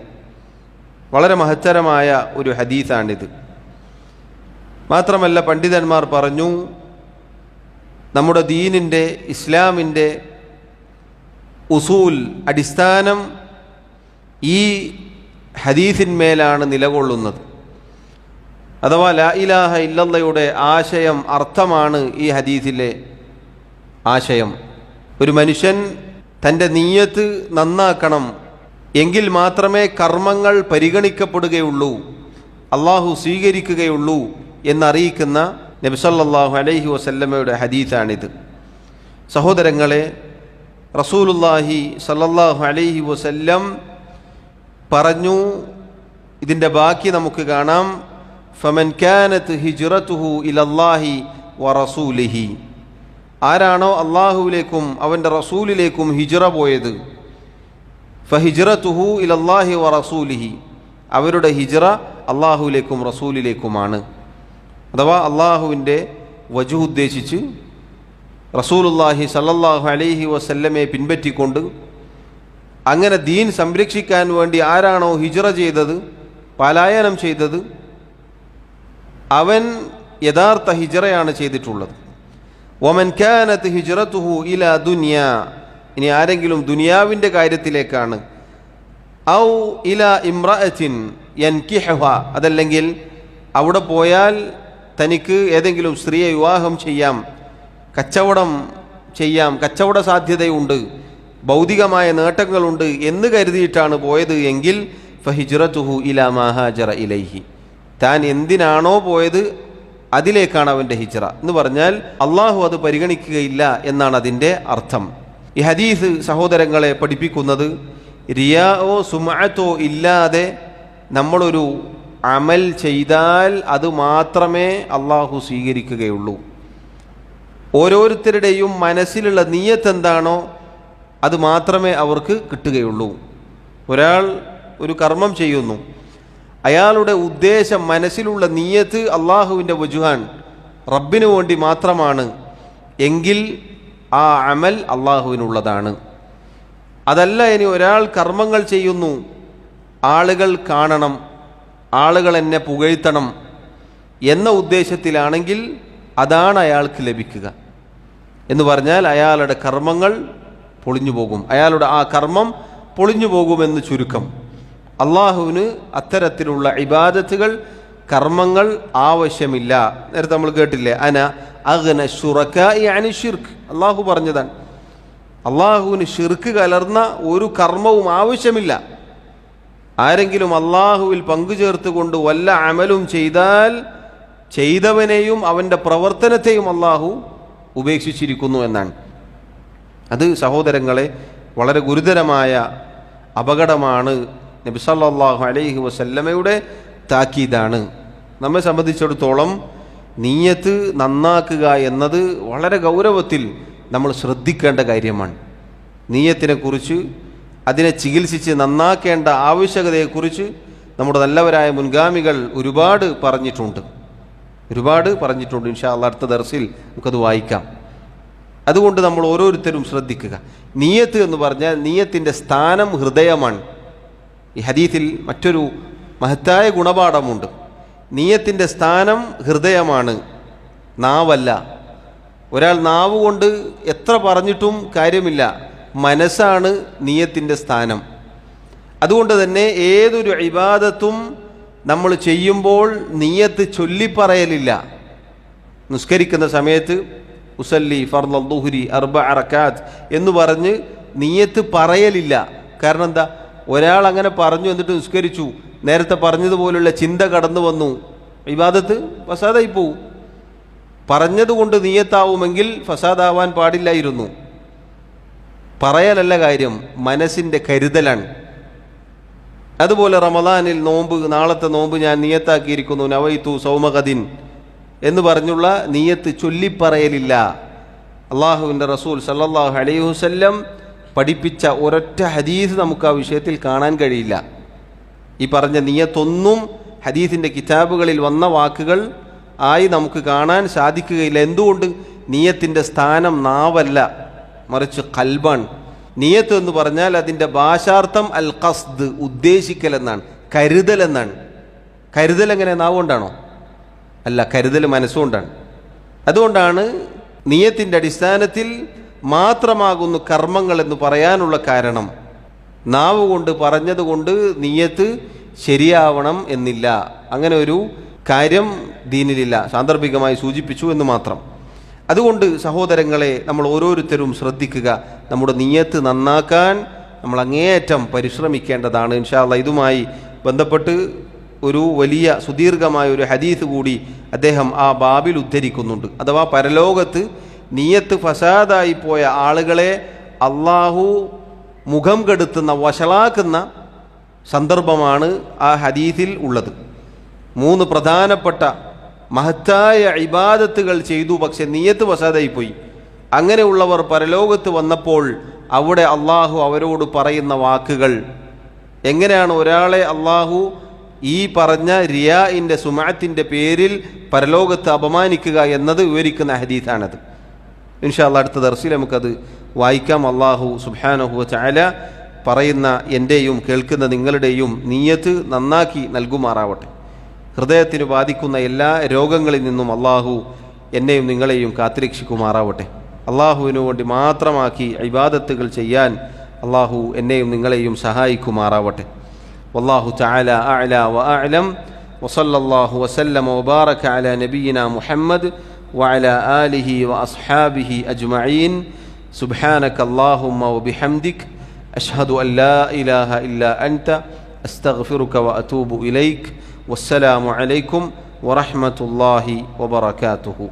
വളരെ മഹത്തരമായ ഒരു ഹദീസാണിത്. മാത്രമല്ല പണ്ഡിതന്മാർ പറഞ്ഞു, നമ്മുടെ ദീനിൻ്റെ, ഇസ്ലാമിൻ്റെ ഉസൂൽ, അടിസ്ഥാനം ഈ ഹദീസിന്മേലാണ് നിലകൊള്ളുന്നത്. അഥവാ ലാ ഇലാഹ ഇല്ലല്ലയുടെ ആശയം, അർത്ഥമാണ് ഈ ഹദീസിലെ ആശയം. ഒരു മനുഷ്യൻ തൻ്റെ നിയ്യത്ത് നന്നാക്കണം, എങ്കിൽ മാത്രമേ കർമ്മങ്ങൾ പരിഗണിക്കപ്പെടുകയുള്ളൂ, അള്ളാഹു സ്വീകരിക്കുകയുള്ളൂ എന്നറിയിക്കുന്ന നബി സല്ലല്ലാഹു അലൈഹി വസല്ലമയുടെ ഹദീസാണിത്. സഹോദരങ്ങളെ, റസൂലുള്ളാഹി സല്ലല്ലാഹു അലൈഹി വസല്ലം പറഞ്ഞു, ഇതിൻ്റെ ബാക്കി നമുക്ക് കാണാം, ഫമൻ കാനത് ഹിജ്റതുഹു ഇലല്ലാഹി വറസൂലിഹി, ആരാണോ അള്ളാഹുവിലേക്കും അവൻ്റെ റസൂലിലേക്കും ഹിജ്റ പോയത്, ഫഹിജ്റതുഹു ഇലല്ലാഹി വറസൂലിഹി, അവരുടെ ഹിജ്റ അള്ളാഹുവിലേക്കും റസൂലിലേക്കുമാണ്. അഥവാ അള്ളാഹുവിൻ്റെ വജു ഉദ്ദേശിച്ച് റസൂലുള്ളാഹി സല്ലല്ലാഹു അലൈഹി വസല്ലമയെ പിൻപറ്റിക്കൊണ്ട് അങ്ങനെ ദീൻ സംരക്ഷിക്കാൻ വേണ്ടി ആരാണോ ഹിജ്റ ചെയ്തത്, പലായനം ചെയ്തത്, അവൻ യഥാർത്ഥ ഹിജ്റയാണ് ചെയ്തിട്ടുള്ളത്. വമൻ കാനത് ഹിജ്റതുഹു ഇലാ ദുനിയ, ഇനി ആരെങ്കിലും ദുനിയാവിൻ്റെ കാര്യത്തിലേക്കാണ്, ഔ ഇലാ ഇംറഅത്തിൻ യൻകിഹുഹ, അതല്ലെങ്കിൽ അവിടെ പോയാൽ തനിക്ക് ഏതെങ്കിലും സ്ത്രീയെ വിവാഹം ചെയ്യാം, കച്ചവടം ചെയ്യാം, കച്ചവട സാധ്യതയുണ്ട്, ഭൗതികമായ നേട്ടങ്ങളുണ്ട് എന്ന് കരുതിയിട്ടാണ് പോയത് എങ്കിൽ ഫഹിജ്റതുഹു ഇലാ മാ ഹാജറ ഇലൈഹി, താൻ എന്തിനാണോ പോയത് അതിലേക്കാണ് അവൻ്റെ ഹിജ്റ എന്ന് പറഞ്ഞാൽ അള്ളാഹു അത് പരിഗണിക്കുകയില്ല എന്നാണ് അതിൻ്റെ അർത്ഥം. ഈ ഹദീസ് സഹോദരങ്ങളെ പഠിപ്പിക്കുന്നത്, റിയാഓ സുമഅത്തോ ഇല്ലാതെ നമ്മളൊരു അമൽ ചെയ്താൽ അത് മാത്രമേ അള്ളാഹു സ്വീകരിക്കുകയുള്ളൂ. ഓരോരുത്തരുടെയും മനസ്സിലുള്ള നിയ്യത്ത് എന്താണോ അത് മാത്രമേ അവർക്ക് കിട്ടുകയുള്ളൂ. ഒരാൾ ഒരു കർമ്മം ചെയ്യുന്നു, അയാളുടെ ഉദ്ദേശം, മനസ്സിലുള്ള നിയ്യത്ത് അള്ളാഹുവിൻ്റെ വജുഹാൻ, റബ്ബിനു വേണ്ടി മാത്രമാണ് എങ്കിൽ ആ അമൽ അള്ളാഹുവിനുള്ളതാണ്. അതല്ല, ഇനി ഒരാൾ കർമ്മങ്ങൾ ചെയ്യുന്നു, ആളുകൾ കാണണം, ആളുകൾ എന്നെ പുകഴ്ത്തണം എന്ന ഉദ്ദേശത്തിലാണെങ്കിൽ അതാണ് അയാൾക്ക് ലഭിക്കുക. എന്ന് പറഞ്ഞാൽ അയാളുടെ കർമ്മങ്ങൾ പൊളിഞ്ഞു പോകും, അയാളുടെ ആ കർമ്മം പൊളിഞ്ഞു പോകുമെന്ന് ചുരുക്കം. അള്ളാഹുവിന് അത്തരത്തിലുള്ള ഇബാദത്തുകൾ, കർമ്മങ്ങൾ ആവശ്യമില്ല. നേരത്തെ നമ്മൾ കേട്ടില്ലേ, അന അഗ്ന ശുറകാഇ അനി ശിർക്ക്, അള്ളാഹു പറഞ്ഞതാണ്. അള്ളാഹുവിന് ഷിർക്ക് കലർന്ന ഒരു കർമ്മവും ആവശ്യമില്ല. ആരെങ്കിലും അള്ളാഹുവിൽ പങ്കുചേർത്തുകൊണ്ട് വല്ല അമലും ചെയ്താൽ ചെയ്തവനെയും അവൻ്റെ പ്രവർത്തനത്തെയും അള്ളാഹു ഉപേക്ഷിച്ചിരിക്കുന്നു എന്നാണ്. അത് സഹോദരങ്ങളെ വളരെ ഗുരുതരമായ അപകടമാണ്. നബി സല്ലല്ലാഹു അലൈഹി വസല്ലമയുടെ താക്കീതാണ്. നമ്മെ സംബന്ധിച്ചിടത്തോളം നിയ്യത്ത് നന്നാക്കുക എന്നത് വളരെ ഗൗരവത്തിൽ നമ്മൾ ശ്രദ്ധിക്കേണ്ട കാര്യമാണ്. നിയ്യത്തിനെക്കുറിച്ച്, അതിനെ ചികിത്സിച്ച് നന്നാക്കേണ്ട ആവശ്യകതയെക്കുറിച്ച് നമ്മുടെ നല്ലവരായ മുൻഗാമികൾ ഒരുപാട് പറഞ്ഞിട്ടുണ്ട്. ഇൻഷാ അല്ലാഹ് അടുത്ത ദർസിൽ നമുക്കത് വായിക്കാം. അതുകൊണ്ട് നമ്മൾ ഓരോരുത്തരും ശ്രദ്ധിക്കുക. നിയ്യത്ത് എന്ന് പറഞ്ഞാൽ നിയ്യത്തിൻ്റെ സ്ഥാനം ഹൃദയമാണ്. ഈ ഹദീസിൽ മറ്റൊരു മഹത്തായ ഗുണപാഠമുണ്ട്. നിയ്യത്തിൻ്റെ സ്ഥാനം ഹൃദയമാണ്, നാവല്ല. ഒരാൾ നാവ് കൊണ്ട് എത്ര പറഞ്ഞിട്ടും കാര്യമില്ല, മനസ്സാണ് നിയ്യത്തിൻ്റെ സ്ഥാനം. അതുകൊണ്ട് തന്നെ ഏതൊരു ഇബാദത്തും നമ്മൾ ചെയ്യുമ്പോൾ നിയ്യത്ത് ചൊല്ലിപ്പറയലില്ല. നിസ്കരിക്കുന്ന സമയത്ത് ഉസല്ലി ഫർള ദുഹ്രി 4 റക്അത്ത് എന്ന് പറഞ്ഞ് നിയ്യത്ത് പറയലില്ല. കാരണം എന്താ? ഒരാൾ അങ്ങനെ പറഞ്ഞു എന്നിട്ട് നിസ്കരിച്ചു, നേരത്തെ പറഞ്ഞതുപോലുള്ള ചിന്ത കടന്നു വന്നു, ഇബാദത്ത് ഫസാദായി പോവും. പറഞ്ഞതുകൊണ്ട് നിയ്യത്താവുമെങ്കിൽ ഫസാദാവാൻ പാടില്ലായിരുന്നു. പറയലല്ല കാര്യം, മനസ്സിൻ്റെ കരുതലാണ്. അതുപോലെ റമദാനിൽ നോമ്പ്, നാളത്തെ നോമ്പ് ഞാൻ നിയ്യത്താക്കിയിരിക്കുന്നു, നവൈതു സൗമഗദിൻ എന്ന് പറഞ്ഞുള്ള നിയ്യത്ത് ചൊല്ലിപ്പറയലില്ല. അള്ളാഹുവിൻ്റെ റസൂൽ സല്ലല്ലാഹു അലൈഹി വസല്ലം പഠിപ്പിച്ച ഒരൊറ്റ ഹദീസ് നമുക്ക് ആ വിഷയത്തിൽ കാണാൻ കഴിയില്ല. ഈ പറഞ്ഞ നിയ്യത്തൊന്നും ഹദീസിൻ്റെ കിതാബുകളിൽ വന്ന വാക്കുകൾ ആയി നമുക്ക് കാണാൻ സാധിക്കുകയില്ല. എന്തുകൊണ്ട്? നിയ്യത്തിൻ്റെ സ്ഥാനം നാവല്ല, മറിച്ച് ഖൽബാണ്. നിയ്യത്ത് എന്ന് പറഞ്ഞാൽ അതിൻ്റെ ഭാഷാർത്ഥം അൽ ഖസ്ദ്, ഉദ്ദേശിക്കൽ എന്നാണ്, കരുതൽ എന്നാണ്. കരുതൽ എങ്ങനെ? നാവ് കൊണ്ടാണോ? അല്ല, കരുതൽ മനസ്സുകൊണ്ടാണ്. അതുകൊണ്ടാണ് നിയ്യത്തിൻ്റെ അടിസ്ഥാനത്തിൽ മാത്രമാകുന്നു കർമ്മങ്ങൾ എന്ന് പറയാനുള്ള കാരണം. നാവ് കൊണ്ട് പറഞ്ഞതുകൊണ്ട് നിയ്യത്ത് ശരിയാവണം എന്നില്ല. അങ്ങനെ ഒരു കാര്യം ദീനിലില്ല. സാന്ദർഭികമായി സൂചിപ്പിച്ചു എന്ന് മാത്രം. അതുകൊണ്ട് സഹോദരങ്ങളെ, നമ്മൾ ഓരോരുത്തരും ശ്രദ്ധിക്കുക. നമ്മുടെ നിയ്യത്ത് നന്നാക്കാൻ നമ്മൾ അങ്ങേയറ്റം പരിശ്രമിക്കേണ്ടതാണ്. ഇൻഷാ അല്ലാഹ് ഇതുമായി ബന്ധപ്പെട്ട് ഒരു വലിയ സുദീർഘമായ ഒരു ഹദീസ് കൂടി അദ്ദേഹം ആ ബാബിൽ ഉദ്ധരിക്കുന്നുണ്ട്. അഥവാ പരലോകത്ത് നിയ്യത്ത് ഫസാദായി പോയ ആളുകളെ അള്ളാഹു മുഖം കെടുത്തുന്ന, വഷളാക്കുന്ന സന്ദർഭമാണ് ആ ഹദീസിൽ ഉള്ളത്. 3 പ്രധാനപ്പെട്ട മഹത്തായ ഇബാദത്തുകൾ ചെയ്തു, പക്ഷെ നിയ്യത്ത് ഫസാദായി പോയി. അങ്ങനെയുള്ളവർ പരലോകത്ത് വന്നപ്പോൾ അവിടെ അള്ളാഹു അവരോട് പറയുന്ന വാക്കുകൾ എങ്ങനെയാണ്? ഒരാളെ അള്ളാഹു ഈ പറഞ്ഞ റിയാഇൻ്റെ, സുമഅത്തിൻ്റെ പേരിൽ പരലോകത്ത് അപമാനിക്കുക എന്നത് വിവരിക്കുന്ന ഹദീസാണത്. ഇൻഷാ അല്ലാഹ് അടുത്ത ദർസിൽ നമുക്കത് വായിക്കാം. അള്ളാഹു സുബ്ഹാനഹു വ തആല പറയുന്ന എൻ്റെയും കേൾക്കുന്ന നിങ്ങളുടെയും നിയ്യത്ത് നന്നാക്കി നൽകുമാറാവട്ടെ. ഹൃദയത്തിന് ബാധിക്കുന്ന എല്ലാ രോഗങ്ങളിൽ നിന്നും അള്ളാഹു എന്നെയും നിങ്ങളെയും കാത്തുരക്ഷിക്കുമാറാവട്ടെ. അള്ളാഹുവിനു വേണ്ടി മാത്രമാക്കി ഇബാദത്തുകൾ ചെയ്യാൻ അള്ളാഹു എന്നെയും നിങ്ങളെയും സഹായിക്കുമാറാവട്ടെ. വല്ലാഹു തആല അഅല വഅഅലം. വസല്ലല്ലാഹു വസല്ലമ വബാറക അലാ നബിയിനാ മുഹമ്മദ് വഅലാ ആലിഹി വഅസ്ഹാബിഹി അജ്മഈൻ. സുബ്ഹാനക അല്ലാഹുമ്മ വബിഹംദിക അഷ്ഹദു അൻ ലാ ഇലാഹ ഇല്ലാ അൻത അസ്തഗ്ഫിറുക വഅതൂബു ഇലൈക്. വസ്സലാമു അലൈക്കും വറഹ്മത്തുള്ളാഹി വബറകാതുഹു.